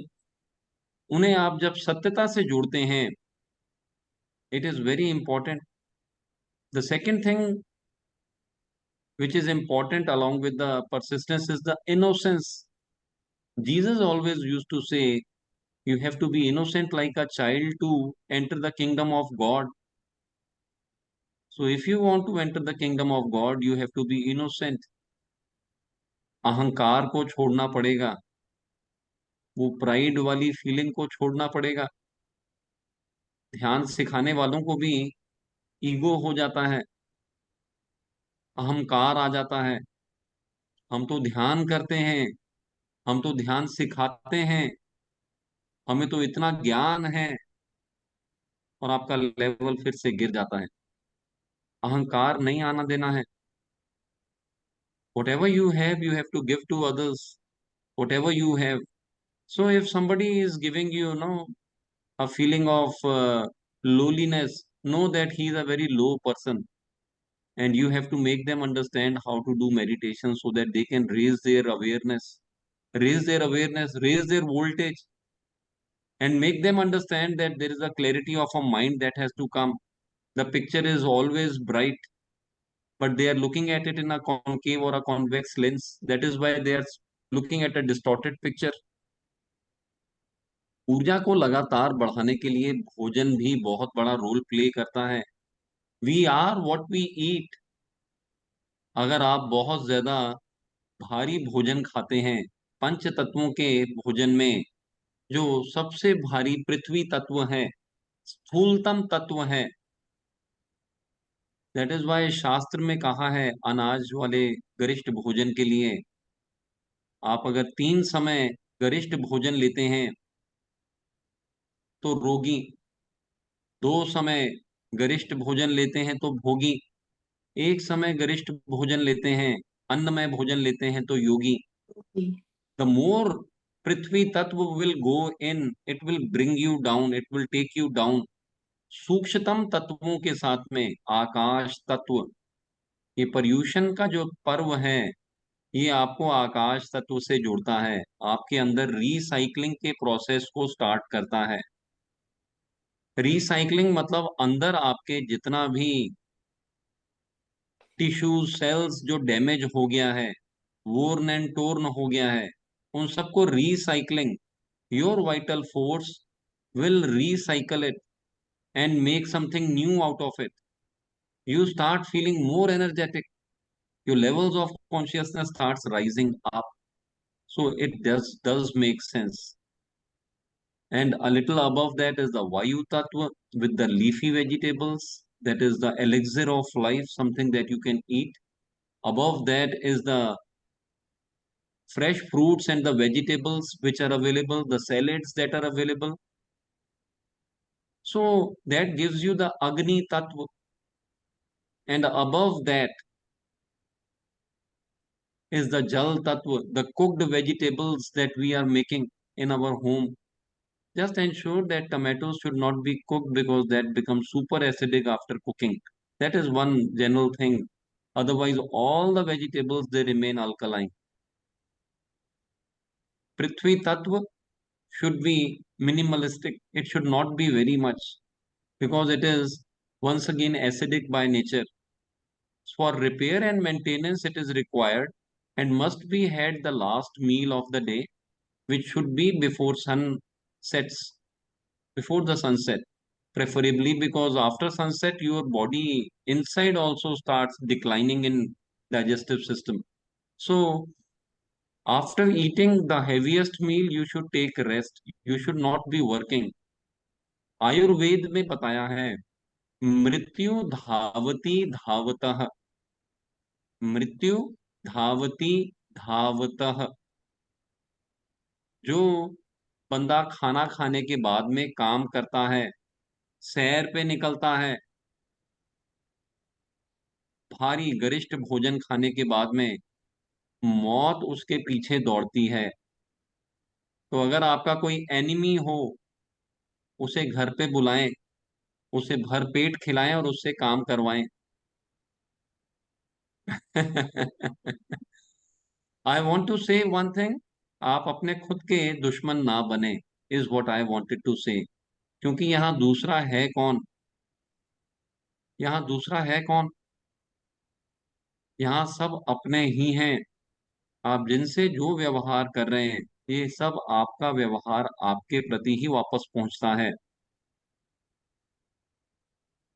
उन्हें आप जब सत्यता से जोड़ते हैं, it is very important. The second thing which is important along with the persistence is the innocence. Jesus always used to say, you have to be innocent like a child to enter the kingdom of God. So if you want to enter the kingdom of God, you have to be innocent. अहंकार को छोड़ना पड़ेगा, वो pride वाली feeling को छोड़ना पड़ेगा। ध्यान सिखाने वालों को भी ईगो हो जाता है, अहंकार आ जाता है। हम तो ध्यान करते हैं, हम तो ध्यान सिखाते हैं, हमें तो इतना ज्ञान है और आपका लेवल फिर से गिर जाता है। अहंकार नहीं आना देना है। Whatever you have to give to others. Whatever you have. So if somebody is giving you, a feeling of lowliness, know that he is a very low person, and you have to make them understand how to do meditation so that they can raise their awareness, raise their voltage, and make them understand that there is a clarity of a mind that has to come. The picture is always bright, but they are looking at it in a concave or a convex lens. That is why they are looking at a distorted picture. ऊर्जा को लगातार बढ़ाने के लिए भोजन भी बहुत बड़ा रोल प्ले करता है। We are what we eat. अगर आप बहुत ज्यादा भारी भोजन खाते हैं, पंच तत्वों के भोजन में जो सबसे भारी पृथ्वी तत्व है, स्थूलतम तत्व है, दैट इज वाई शास्त्र में कहा है अनाज वाले गरिष्ठ भोजन के लिए आप अगर 3 समय गरिष्ठ भोजन लेते हैं तो रोगी, 2 समय गरिष्ठ भोजन लेते हैं तो भोगी, 1 समय गरिष्ठ भोजन लेते हैं, अन्नमय भोजन लेते हैं तो योगी। Okay. The more prithvi tattva will go in, it will bring you down, it will take you down. सूक्ष्मतम तत्वों के साथ में आकाश तत्व, ये पर्यूषण का जो पर्व है, ये आपको आकाश तत्व से जोड़ता है, आपके अंदर रिसाइकलिंग के प्रोसेस को स्टार्ट करता है। रिसाइकलिंग मतलब अंदर आपके जितना भी टिश्यूज सेल्स जो डैमेज हो गया है, वोर्न एंड टोर्न हो गया है, उन सबको recycling, your vital force will recycle it and make something new out of it. You start feeling more energetic. Your levels of consciousness starts rising up. So it does make sense. And a little above that is the Vayu Tattva with the leafy vegetables. That is the elixir of life, something that you can eat. Above that is the fresh fruits and the vegetables which are available, the salads that are available. So that gives you the Agni Tattva. And above that is the Jal Tattva, the cooked vegetables that we are making in our home. Just ensure that tomatoes should not be cooked because that becomes super acidic after cooking. That is one general thing. Otherwise, all the vegetables they remain alkaline. Prithvi Tattva should be minimalistic. It should not be very much because it is once again acidic by nature. For repair and maintenance, it is required and must be had the last meal of the day, which should be before sun sets, before the sunset, preferably because after sunset, your body inside also starts declining in digestive system. So after eating the heaviest meal, you should take rest. You should not be working. Ayurveda में बताया है मृत्यु धावती धावतः, मृत्यु धावती धावतः। जो बंदा खाना खाने के बाद में काम करता है, सैर पे निकलता है, भारी गरिष्ठ भोजन खाने के बाद में मौत उसके पीछे दौड़ती है। तो अगर आपका कोई एनिमी हो, उसे घर पे बुलाएं, उसे भर पेट खिलाएं और उससे काम करवाएं। I want to say one thing, आप अपने खुद के दुश्मन ना बने, is what I wanted to say. क्योंकि यहाँ दूसरा है कौन, यहाँ दूसरा है कौन, यहाँ सब अपने ही हैं। आप जिनसे जो व्यवहार कर रहे हैं, ये सब आपका व्यवहार आपके प्रति ही वापस पहुंचता है।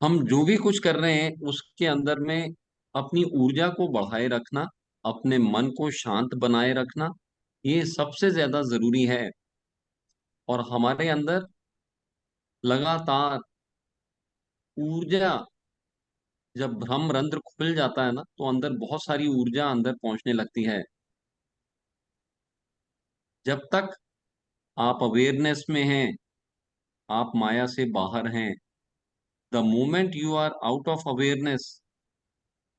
हम जो भी कुछ कर रहे हैं उसके अंदर में अपनी ऊर्जा को बढ़ाए रखना, अपने मन को शांत बनाए रखना, ये सबसे ज्यादा जरूरी है। और हमारे अंदर लगातार ऊर्जा, जब भ्रम रंध्र खुल जाता है ना, तो अंदर बहुत सारी ऊर्जा अंदर पहुंचने लगती है। जब तक आप अवेयरनेस में हैं, आप माया से बाहर हैं। The moment you are out of awareness,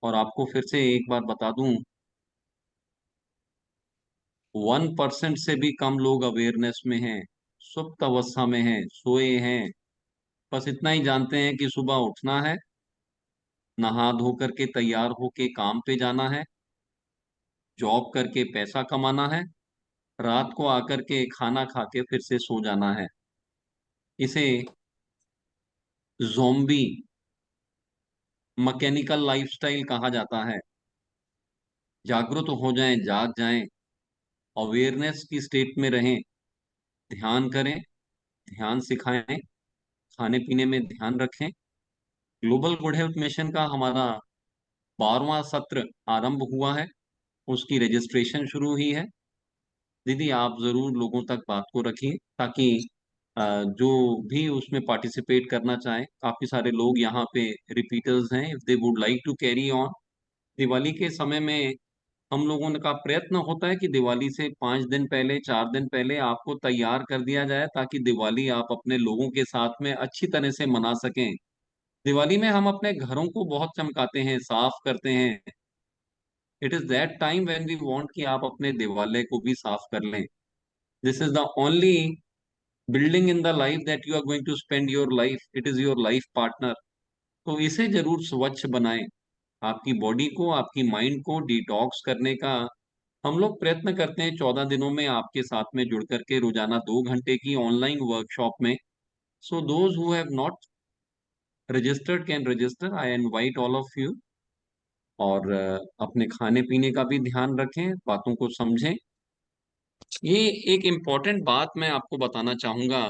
और आपको फिर से एक बार बता दूं, 1% से भी कम लोग अवेयरनेस में हैं, सुप्त अवस्था में हैं, सोए हैं। बस इतना ही जानते हैं कि सुबह उठना है, नहा धो करके तैयार होके काम पे जाना है, जॉब करके पैसा कमाना है, रात को आकर के खाना खा के फिर से सो जाना है। इसे ज़ोंबी मैकेनिकल लाइफस्टाइल कहा जाता है। जागरूक हो जाएं, जाग जाएं, अवेयरनेस की स्टेट में रहें, ध्यान करें, ध्यान सिखाएं, खाने पीने में ध्यान रखें। ग्लोबल गुड हेल्थ मिशन का हमारा 12वां सत्र आरंभ हुआ है, उसकी रजिस्ट्रेशन शुरू हुई है। दीदी आप जरूर लोगों तक बात को रखिए ताकि जो भी उसमें पार्टिसिपेट करना चाहें, काफी सारे लोग यहाँ पे रिपीटर्स हैं, if they would like to carry on. Diwali के समय में हम लोगों का प्रयत्न होता है कि दिवाली से 5 दिन पहले, 4 दिन पहले आपको तैयार कर दिया जाए ताकि दिवाली आप अपने लोगों के साथ में अच्छी तरह से मना सकें। दिवाली में हम अपने घरों को बहुत चमकाते हैं, साफ करते हैं। It is that time when we want कि आप अपने दिवाले को भी साफ कर लें। This is the only building in the life that you are going to spend your life, it is your life partner. तो इसे जरूर स्वच्छ बनाएं। आपकी बॉडी को, आपकी माइंड को डिटॉक्स करने का हम लोग प्रयत्न करते हैं 14 दिनों में आपके साथ में जुड़ करके रोजाना 2 घंटे की ऑनलाइन वर्कशॉप में। So those who have not registered can register, I invite all of you. और अपने खाने पीने का भी ध्यान रखें, बातों को समझें। ये एक इम्पॉर्टेंट बात मैं आपको बताना चाहूंगा,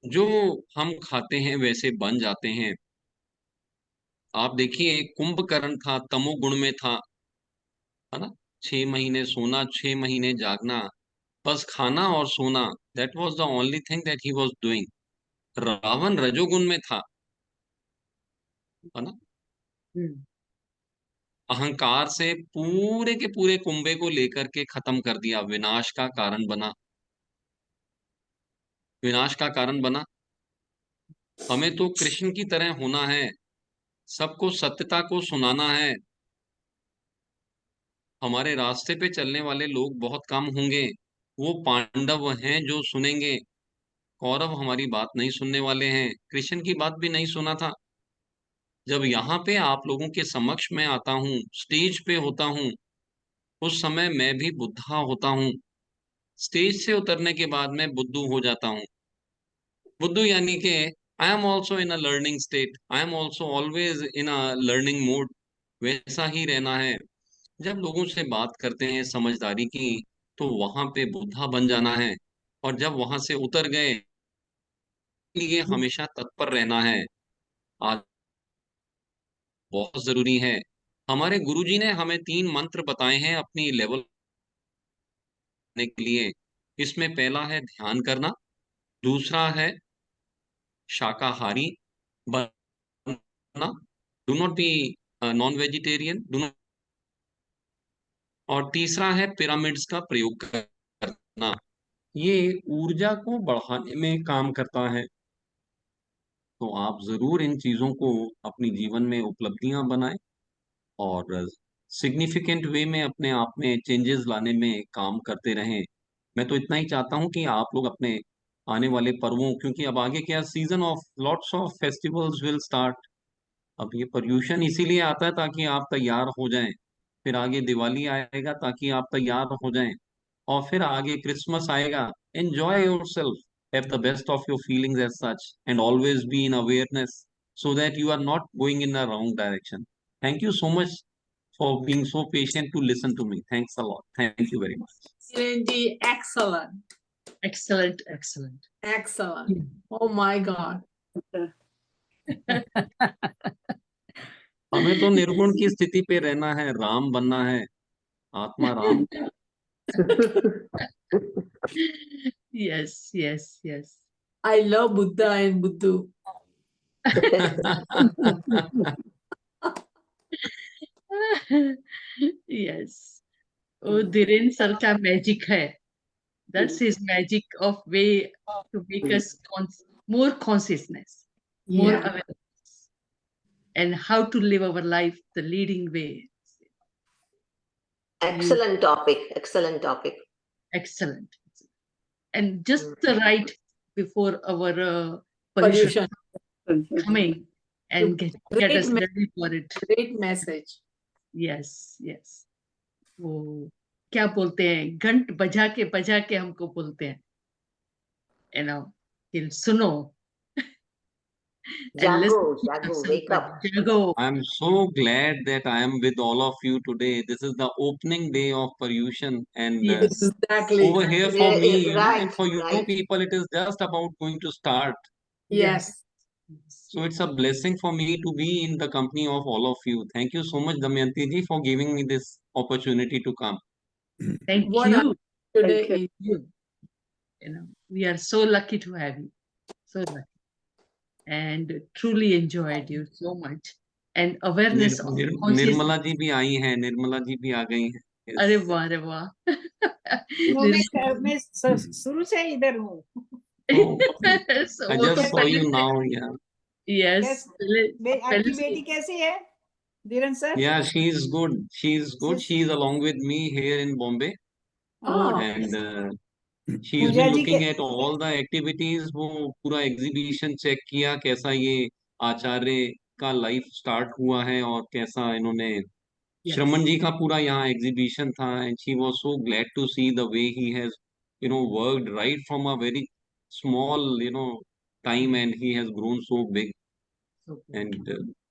जो हम खाते हैं वैसे बन जाते हैं। आप देखिए कुंभकर्ण था, तमोगुण में था, है ना। 6 महीने सोना, 6 महीने जागना, बस खाना और सोना, that was the only thing that he was doing. Ravan रजोगुण में था, है ना। हम्म। अहंकार से पूरे के पूरे कुंभे को लेकर के खत्म कर दिया, विनाश का कारण बना, विनाश का कारण बना। हमें तो कृष्ण की तरह होना है, सबको सत्यता को सुनाना है, हमारे रास्ते पे चलने वाले लोग बहुत कम होंगे। वो पांडव हैं जो सुनेंगे। कौरव हमारी बात नहीं सुनने वाले हैं। कृष्ण की बात भी नहीं सुना था। जब यहाँ पे आप लोगों के समक्ष में आता हूँ, स्टेज पे होता हूँ, उस समय मैं भी बुद्धा होता हूँ। स्टेज से उतरने के बाद मैं बुद्धू हो जाता हूँ। बुद्धू यानी कि I am also in a learning state, I am also always in a learning mode. वैसा ही रहना है। जब लोगों से बात करते हैं समझदारी की, तो वहां पे बुद्धा बन जाना है। और जब वहां से उतर गए, लिए हमेशा तत्पर रहना है। आज बहुत जरूरी है। हमारे गुरुजी ने हमें 3 मंत्र बताए हैं अपनी लेवल करने के लिए। इसमें पहला है ध्यान करना, दूसरा है शाकाहारी बनना, do not be non vegetarian, do not, और तीसरा है पिरामिड्स का प्रयोग करना। ये ऊर्जा को बढ़ाने में काम करता है। तो आप जरूर इन चीजों को अपनी जीवन में उपलब्धियां बनाएं और सिग्निफिकेंट वे में अपने आप में चेंजेस लाने में काम करते रहें। मैं तो इतना ही चाहता हूं कि आप लोग अपने आने वाले पर्वों, क्योंकि अब आगे क्या season of lots of festivals will start. अब ये पोल्यूशन इसीलिए आता है ताकि आप तैयार हो जाएं। फिर आगे दिवाली आएगा ताकि आप तैयार हो जाएं। और फिर आगे क्रिसमस आएगा। Enjoy yourself, have the best of your feelings as such, and always be in awareness, so that you are not going in the wrong direction. Thank you so much for being so patient to listen to me. Thanks a lot. Thank you very much. Dhirenji, excellent. Excellent, excellent. Excellent. Oh my God. हमें तो निर्गुण की स्थिति पे रहना है, राम बनना है, आत्मा Ram. Yes, yes, yes. I love Buddha and Buddhu. Yes. वो धीरेन सर का मैजिक है. That's his magic of way to make us more consciousness, more Yeah. awareness, and how to live our life the leading way. Excellent topic. Excellent topic. Excellent. And just the right before our Pollution. coming and get us Great, ready for it. great message. Yes, yes. वो क्या बोलते हैं, घंट बजा के हमको बोलते हैं, you know, कि सुनो and listen Jago, to Jago, yourself wake and up. jago. I'm so glad that I am with all of you today. This is the opening day of pollution, and Yes, Exactly. over here for me, you know, and Right, for you right. people, it is just about going to start. Yes. So it's a blessing for me to be in the company of all of you. Thank you so much, Damayanti ji, for giving me this opportunity to come. thank What you. today Thank is You. You know, we are so lucky to have you. So lucky. And truly enjoyed you so much. And awareness of consciousness. Nirmala ji भी आई हैं, निर्मला जी भी आ गई हैं. Yes. अरे वाह, अरे वाह. वो मैं शुरू से इधर हूँ. Oh, So I वो just तो saw you पहले से- now. Yeah. Yes. आपकी से- बेटी कैसी है, Dhiran sir? Yeah, she's good. She's good. She's along with me here in Bombay, Oh, and she's Pooja been ji looking के at all the activities. वो पूरा एग्जीबिशन चेक किया, कैसा ये आचार्य का लाइफ स्टार्ट हुआ है और कैसा इन्होंने yes. श्रमण जी का पूरा यहाँ एग्जीबिशन था. And she was so glad to see the way he has worked right from a very small time, and he has grown so big. So good. And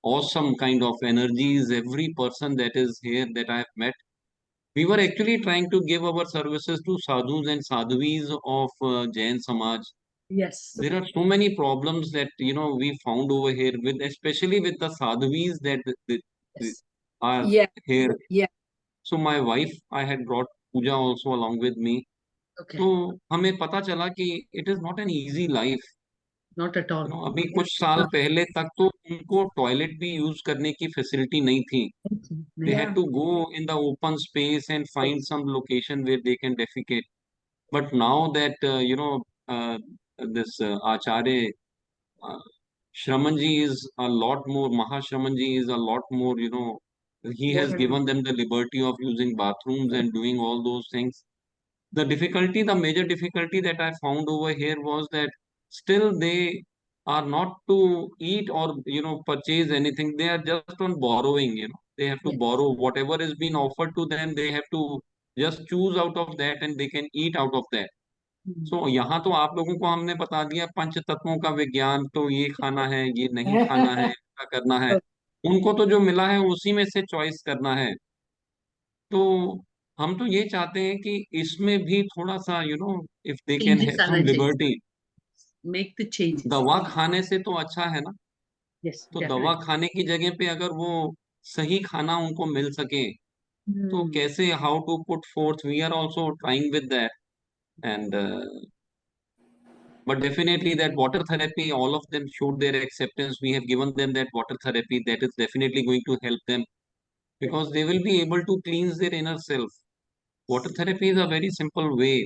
awesome kind of energies, every person that is here that I have met. We were actually trying to give our services to sadhus and sadhvis of Jain Samaj. Yes. There are so many problems that we found over here, with especially with the sadhvis that Yes. are yeah. here. Yeah. So my wife, I had brought Pooja also along with me. Okay. तो हमें पता चला कि it is not an easy life. Not at all. अभी कुछ साल पहले तक तो उनको टॉयलेट भी यूज करने की फैसिलिटी नहीं थी. They had Yeah. to go in the open space and find some location where they can defecate. But now that this Acharya Shramanji is a lot more, Mahashramanji is a lot more, He has given them the liberty of using bathrooms and doing all those things. The difficulty, the major difficulty that I found over here was that still they are not to eat or purchase anything. They are just on borrowing. They have to Yes. borrow whatever is being offered to them. They have to just choose out of that and they can eat out of that. सो यहाँ तो आप लोगों को हमने बता दिया पंच तत्वों का विज्ञान, तो ये खाना है, ये नहीं खाना है, क्या करना है। उनको तो जो मिला है उसी में से चॉइस करना है। तो हम तो ये चाहते हैं कि इसमें भी थोड़ा सा if they can Changes have आना सम चाहिए. लिबर्टी। Make the changes. दवा खाने से तो अच्छा है ना। Yes, तो दवा definitely. खाने की जगह पे अगर वो सही खाना उनको मिल सके तो Hmm. कैसे, how to put forth, we are also trying with that. And but definitely that water therapy, all of them showed their acceptance. We have given them that water therapy that is definitely going to help them because they will be able to cleanse their inner self. Water therapy is a very simple way.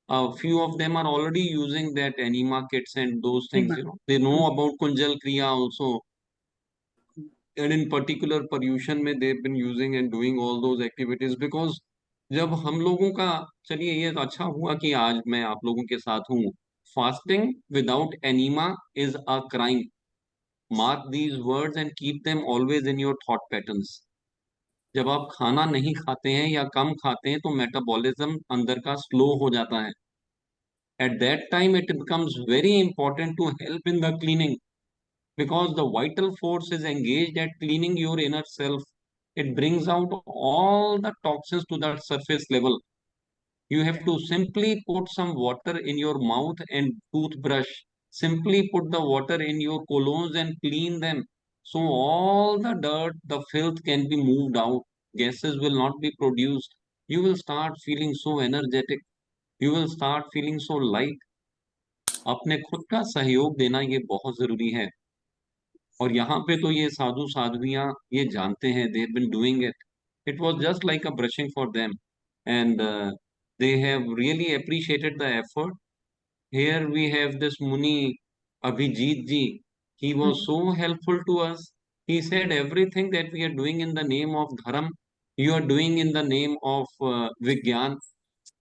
A few of them are already using that anima kits and those things. Prima. They know about Kunjal Kriya also. And in particular Paryushan में they've been using and doing all those activities because जब हम लोगों का, चलिए ये तो अच्छा हुआ कि आज मैं आप लोगों के साथ हूँ। Fasting without enema is a crime. Mark these words and keep them always in your thought patterns. जब आप खाना नहीं खाते हैं या कम खाते हैं तो मेटाबॉलिज्म अंदर का स्लो हो जाता है। At that time it becomes very important to help in the cleaning because the vital force is engaged at cleaning your inner self. It brings out all the toxins to the surface level. You have to simply put some water in your mouth and toothbrush. Simply put the water in your colons and clean them. So all the dirt, the filth can be moved out. Gases will not be produced. You will start feeling so energetic. You will start feeling so light. अपने खुद का सहयोग देना ये बहुत जरूरी है। और यहाँ पे तो ये साधु साध्वियाँ ये जानते हैं, they been doing it. It was just like a blessing for them and they have really appreciated the effort. Here we have this muni Abhijeet ji. He was so helpful to us. He said everything that we are doing in the name of dharma, you are doing in the name of vigyan.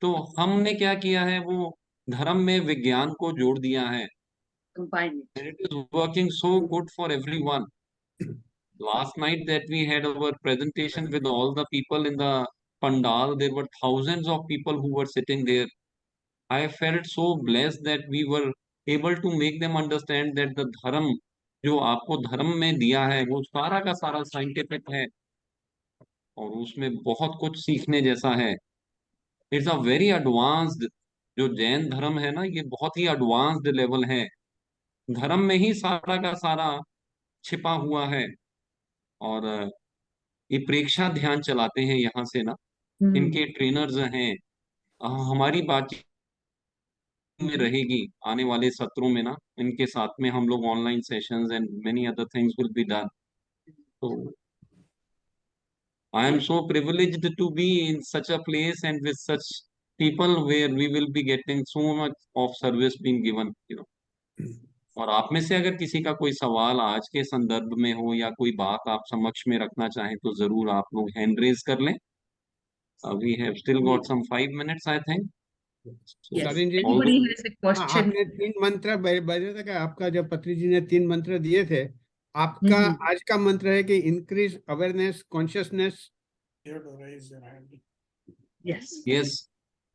तो हमने क्या किया है, वो धर्म में विज्ञान को जोड़ दिया है। Combine it. And it is working so good for everyone. Last night that we had our presentation with all the people in the pandal, there were thousands of people who were sitting there. I felt so blessed that we were able to make them understand that the धर्म जो आपको धर्म में दिया है वो सारा का सारा साइंटिफिक है और उसमें बहुत कुछ सीखने जैसा है। इट्स अ वेरी एडवांस्ड, जो जैन धर्म है ना ये बहुत ही एडवांस्ड लेवल है। धर्म में ही सारा का सारा छिपा हुआ है। और ये प्रेक्षा ध्यान चलाते हैं यहाँ से ना, Hmm. इनके ट्रेनर्स हैं। हमारी बातचीत में रहेगी आने वाले सत्रों में ना, इनके साथ में हम लोग online sessions and many other things will be done. तो I am so privileged to be in such a place and with such people where we will be getting so much of service being given. और आप में से अगर किसी का कोई सवाल आज के संदर्भ में हो या कोई बात आप समक्ष में रखना चाहें तो जरूर आप लोग हैंड रेज कर लें। We have still got some 5 minutes, I think. So, Yes. Sarin ji, all Anybody the, has a question? आपने 3 मंत्र बजे तक आपका जब पत्री जी ने 3 मंत्र दिए थे, आपका Mhm. आज का मंत्र है कि increase awareness consciousness. Yes. yes,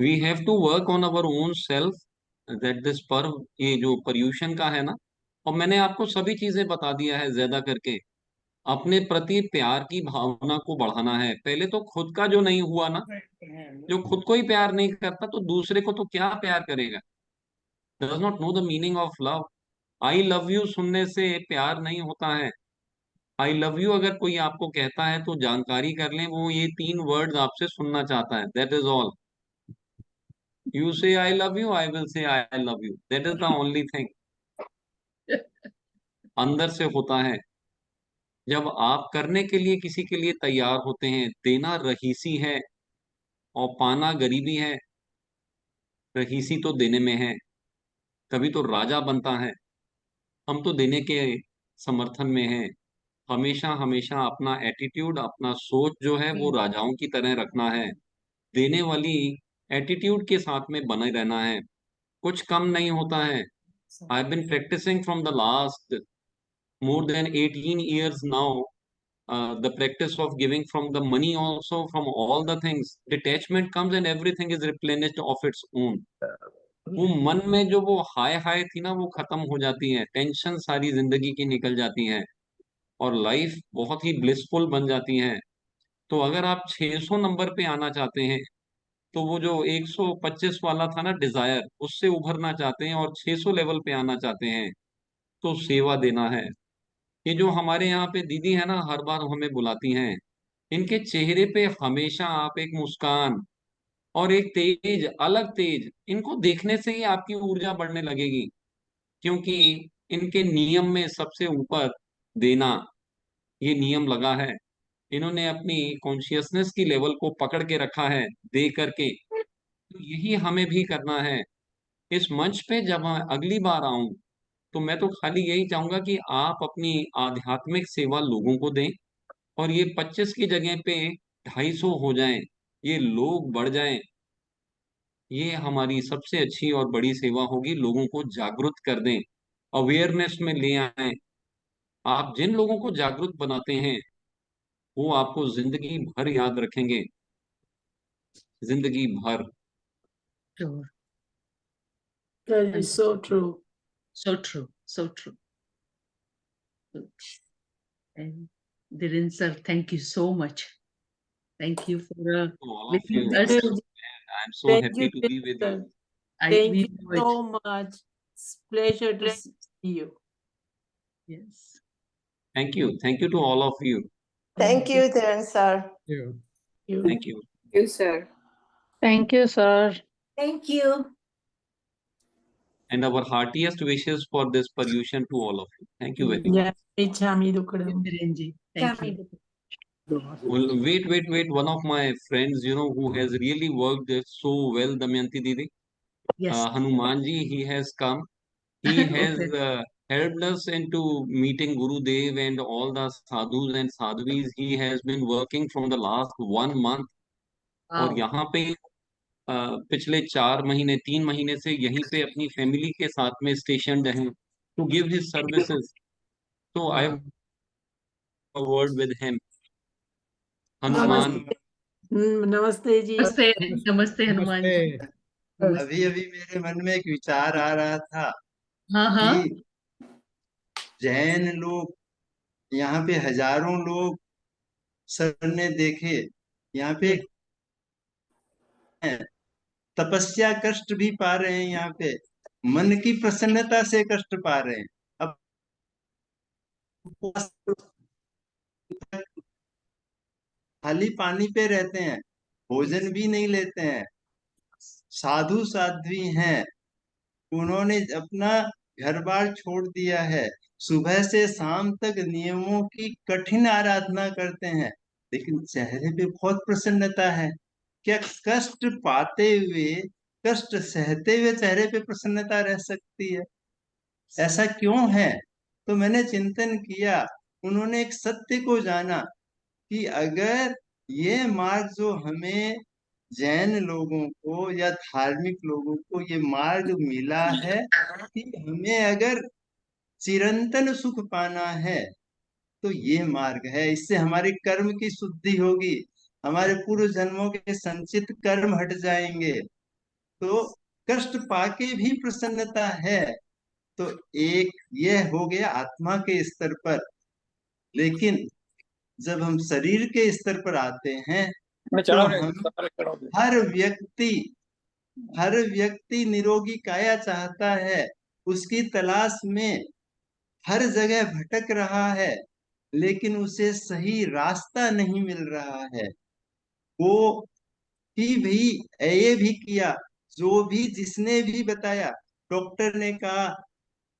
we have to work on our own self, that this पर्व, ये जो पर्यूषण का है ना, और मैंने आपको सभी चीजें बता दिया है ज्यादा करके। अपने प्रति प्यार की भावना को बढ़ाना है। पहले तो खुद का जो नहीं हुआ ना, जो खुद को ही प्यार नहीं करता तो दूसरे को तो क्या प्यार करेगा। Does not know the meaning of love. I love you सुनने से प्यार नहीं होता है। आई लव यू अगर कोई आपको कहता है तो जानकारी कर लें, वो ये 3 वर्ड्स आपसे सुनना चाहता है, दैट इज ऑल। यू से I love you, I will say I love you, that is the only thing. अंदर से होता है। जब आप करने के लिए किसी के लिए तैयार होते हैं, देना रहीसी है और पाना गरीबी है। रहीसी तो देने में है, तभी तो राजा बनता है। हम तो देने के समर्थन में हैं। हमेशा हमेशा अपना एटीट्यूड, अपना सोच जो है वो राजाओं की तरह रखना है, देने वाली एटीट्यूड के साथ में बने रहना है, कुछ कम नहीं होता है। I have been practising from the last more than 18 years now, the practice of giving from the money also, from all the things, detachment comes and everything is replenished of its own. वो मन में जो वो हाय हाय थी ना वो खत्म हो जाती है, टेंशन सारी जिंदगी की निकल जाती है और लाइफ बहुत ही ब्लिसफुल बन जाती है। तो अगर आप 600 नंबर पे आना चाहते हैं, तो वो जो 125 वाला था ना डिजायर, उससे उभरना चाहते हैं और 600 लेवल पे आना चाहते हैं, तो सेवा देना है। ये जो हमारे यहाँ पे दीदी है ना, हर बार हमें बुलाती हैं, इनके चेहरे पे हमेशा आप एक मुस्कान और एक तेज, अलग तेज, इनको देखने से ही आपकी ऊर्जा बढ़ने लगेगी, क्योंकि इनके नियम में सबसे ऊपर देना, ये नियम लगा है। इन्होंने अपनी कॉन्शियसनेस की लेवल को पकड़ के रखा है दे करके, तो यही हमें भी करना है। इस मंच पे जब मैं अगली बार आऊं, तो मैं तो खाली यही चाहूंगा कि आप अपनी आध्यात्मिक सेवा लोगों को दें और ये 25 की जगह पे 250 हो जाएं, ये लोग बढ़ जाएं। ये हमारी सबसे अच्छी और बड़ी सेवा होगी, लोगों को जागरूक कर दें, अवेयरनेस में ले आए। आप जिन लोगों को जागरूक बनाते हैं, वो आपको जिंदगी भर याद रखेंगे, जिंदगी भर। Sure. That is so true. So true. So true. And Dhiren sir, thank you so much. Thank you for To all of with you, us. I'm so Thank happy you, to be with you. Dhiren. Thank We you know it. so much. It's pleasure to see you. Yes. Thank you to all of you. Thank you, Dhiren sir. You. You. Thank you. you, sir. Thank you, sir. Thank you. And our heartiest wishes for this Paryushan to all of you. Thank you very much. Yeah, Ichami Dukadam. Dhirenji, thank you. Well, wait. One of my friends, who has really worked so well, Damayanti Didi, Yes. Hanumanji, he has come. He has Okay. helped us into meeting Guru Dev and all the sadhus and sadhvis. He has been working from the last 1 month. और Wow. यहाँ पे पिछले 4 महीने 3 महीने से यहीं पे अपनी फैमिली के साथ में स्टेशनड हैं टू गिव हिज सर्विसेज। तो आई Wow. Word with him. Hanuman, नमस्ते जी। नमस्ते नमस्ते हनुमान नमस्ते। जी। नमस्ते। अभी अभी मेरे मन में एक विचार आ रहा था हाँ हाँ कि जैन लोग, यहाँ पे हजारों लोग सर ने देखे, यहाँ पे yes. तपस्या कष्ट भी पा रहे हैं, यहाँ पे मन की प्रसन्नता से कष्ट पा रहे हैं। अब उपवास खाली पानी पे रहते हैं, भोजन भी नहीं लेते हैं, साधु साध्वी हैं, उन्होंने अपना घर बार छोड़ दिया है, सुबह से शाम तक नियमों की कठिन आराधना करते हैं, लेकिन चेहरे पे बहुत प्रसन्नता है। क्या कष्ट पाते हुए, कष्ट सहते हुए चेहरे पे प्रसन्नता रह सकती है? ऐसा क्यों है? तो मैंने चिंतन किया, उन्होंने एक सत्य को जाना कि अगर ये मार्ग जो हमें जैन लोगों को या धार्मिक लोगों को ये मार्ग मिला है कि हमें अगर चिरंतन सुख पाना है, तो ये मार्ग है। इससे हमारी कर्म की शुद्धि होगी, हमारे पूर्व जन्मों के संचित कर्म हट जाएंगे, तो कष्ट पाके भी प्रसन्नता है। तो एक ये हो गया आत्मा के स्तर पर, लेकिन जब हम शरीर के स्तर पर आते हैं, तो हम हर व्यक्ति निरोगी काया चाहता है, उसकी तलाश में हर जगह भटक रहा है, लेकिन उसे सही रास्ता नहीं मिल रहा है। वो भी ये भी किया, जो भी जिसने भी बताया, डॉक्टर ने कहा,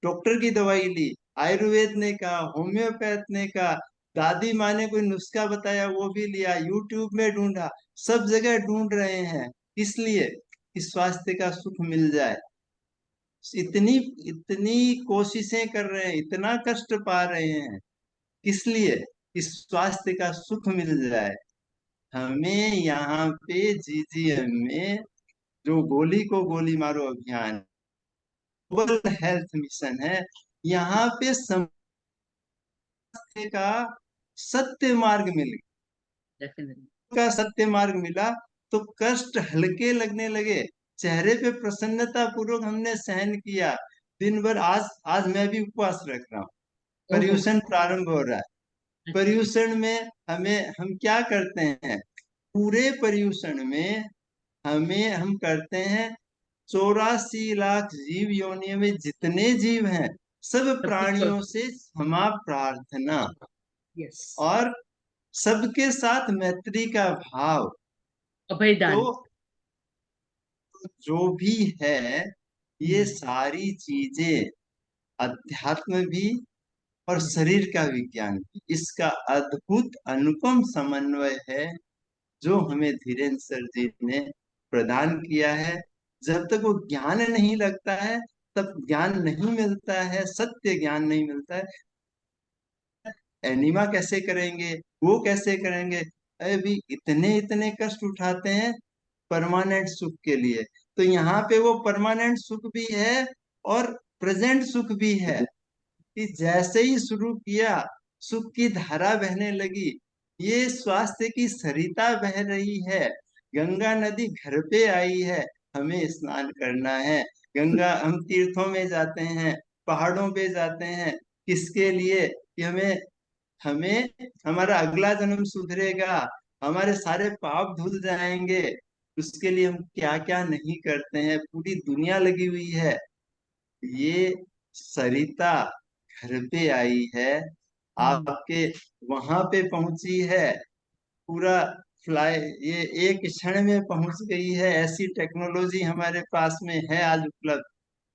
डॉक्टर की दवाई ली, आयुर्वेद ने कहा, होम्योपैथ ने कहा, दादी माँ ने कोई नुस्खा बताया वो भी लिया, यूट्यूब में ढूंढा, सब जगह ढूंढ रहे हैं, इसलिए कि स्वास्थ्य का सुख मिल जाए। इतनी इतनी कोशिशें कर रहे हैं, इतना कष्ट पा रहे हैं, किस लिए? कि स्वास्थ्य का सुख मिल जाए। हमें यहाँ पे GGM में जो गोली को गोली मारो अभियान, ग्लोबल हेल्थ मिशन है, यहाँ पे स्वास्थ्य का सत्य मार्ग मिल डेफिनेटली का सत्य मार्ग मिला तो कष्ट हल्के लगने लगे, चेहरे पे प्रसन्नता पूर्वक हमने सहन किया दिन भर। आज मैं भी उपवास रख रहा हूँ, पर्यूषण प्रारंभ हो रहा है। पर्यूषण में हम क्या करते हैं? पूरे पर्यूषण में हम करते हैं 84 लाख जीव योनियों में जितने जीव हैं सब प्राणियों से क्षमा प्रार्थना यस और सबके साथ मैत्री का भाव। अभयदान तो जो भी है ये सारी चीजें अध्यात्म भी और शरीर का विज्ञान भी, इसका अद्भुत अनुपम समन्वय है जो हमें धीरेन्द्र सर जी ने प्रदान किया है। जब तक वो ज्ञान नहीं लगता है तब ज्ञान नहीं मिलता है, सत्य ज्ञान नहीं मिलता है। एनिमा कैसे करेंगे, वो कैसे करेंगे? अभी इतने इतने कष्ट उठाते हैं परमानेंट सुख के लिए। तो यहाँ पे वो परमानेंट सुख भी है और प्रेजेंट सुख भी है कि जैसे ही शुरू किया सुख की धारा बहने लगी। ये स्वास्थ्य की सरिता बह रही है, गंगा नदी घर पे आई है, हमें स्नान करना है। गंगा, हम तीर्थों में जाते हैं, पहाड़ों पे जाते हैं, किसके लिए? कि हमें हमें हमारा अगला जन्म सुधरेगा, हमारे सारे पाप धुल जाएंगे। उसके लिए हम क्या क्या नहीं करते हैं, पूरी दुनिया लगी हुई है। ये सरिता घर पे आई है, आपके वहां पे पहुंची है, पूरा फ्लाई ये एक क्षण में पहुंच गई है। ऐसी टेक्नोलॉजी हमारे पास में है आज उपलब्ध।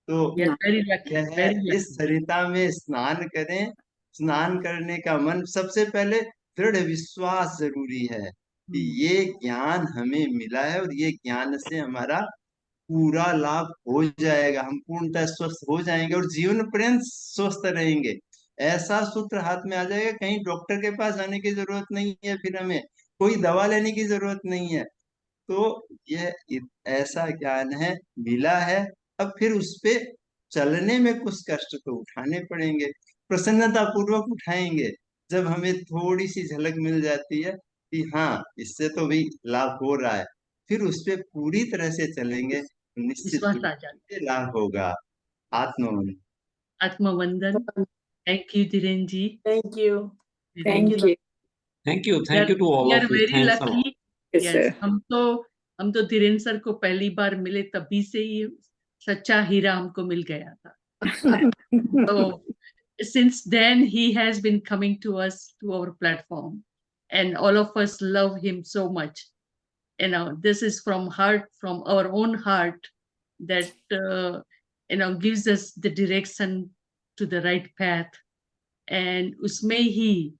तो वेरी लकी यह वेरी इस लकी सरिता में स्नान करें। स्नान करने का मन, सबसे पहले दृढ़ विश्वास जरूरी है कि ये ज्ञान हमें मिला है और ये ज्ञान से हमारा पूरा लाभ हो जाएगा, हम पूर्णतः स्वस्थ हो जाएंगे और जीवन पर्यंत स्वस्थ रहेंगे। ऐसा सूत्र हाथ में आ जाएगा, कहीं डॉक्टर के पास जाने की जरूरत नहीं है, फिर हमें कोई दवा लेने की जरूरत नहीं है। तो यह ऐसा ज्ञान है, मिला है। अब फिर उस पे चलने में कुछ कष्ट तो उठाने पड़ेंगे, प्रसन्नता पूर्वक उठाएंगे जब हमें थोड़ी सी झलक मिल जाती है कि हाँ इससे तो भी लाभ हो रहा है। फिर उस पे पूरी तरह से चलेंगे तो निश्चित विश्वास रूप आ जाता से लाभ होगा। आत्मवन। आत्मवंदन thank you Dhiren ji Thank you. Thank Thank you. you. Thank you to all we of are you. Very Thanks a lot. Lucky Yes, yes sir. हम तो धीरेन सर को पहली बार मिले तभी से ही सच्चा हीरा हमको मिल गया था तो since then he has been coming to us to our platform and all of us love him so much. This is from heart, from our own heart, that gives us the direction to the right path. And उसमें ही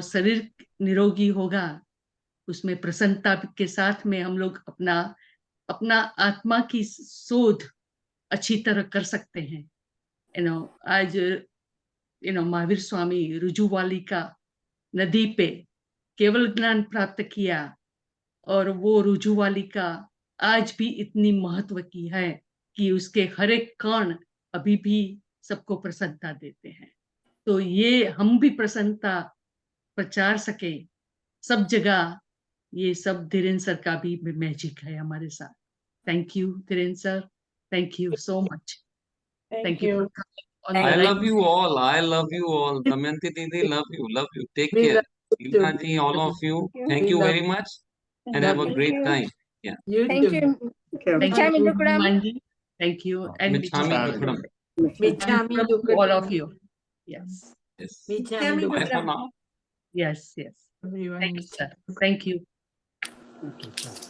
शरीर निरोगी होगा, उसमें प्रसन्नता के साथ में हम लोग अपना अपना आत्मा की शोध अच्छी तरह कर सकते हैं। आज महावीर स्वामी रुजुवाली का नदी पे केवल ज्ञान प्राप्त किया और वो रुजुवाली का आज भी इतनी महत्व की है कि उसके हर एक कण अभी भी सबको प्रसन्नता देते हैं। तो ये हम भी प्रसन्नता प्रचार सके सब जगह, ये सब धीरेन्द्र सर का भी मैजिक है हमारे साथ। Thank you Dhirendra sir, thank you so much. Thank you you. on the I right. love you all. I love you all. Damayanti Didi, love you. Love you. Take We care. love you too. Ilka ji, all of you. Thank We you love very much and love have a you. great time. Yeah. You Thank too. you. Thank Michami you, Dukram. Manji. Thank you. And Michhami Michhami. Dukram. Michami to all of Dukram. you. Yes. Yes. Michami Bye for Dukram. now. Yes. Yes. Everyone. Thank you, sir. Thank you. Okay, sir.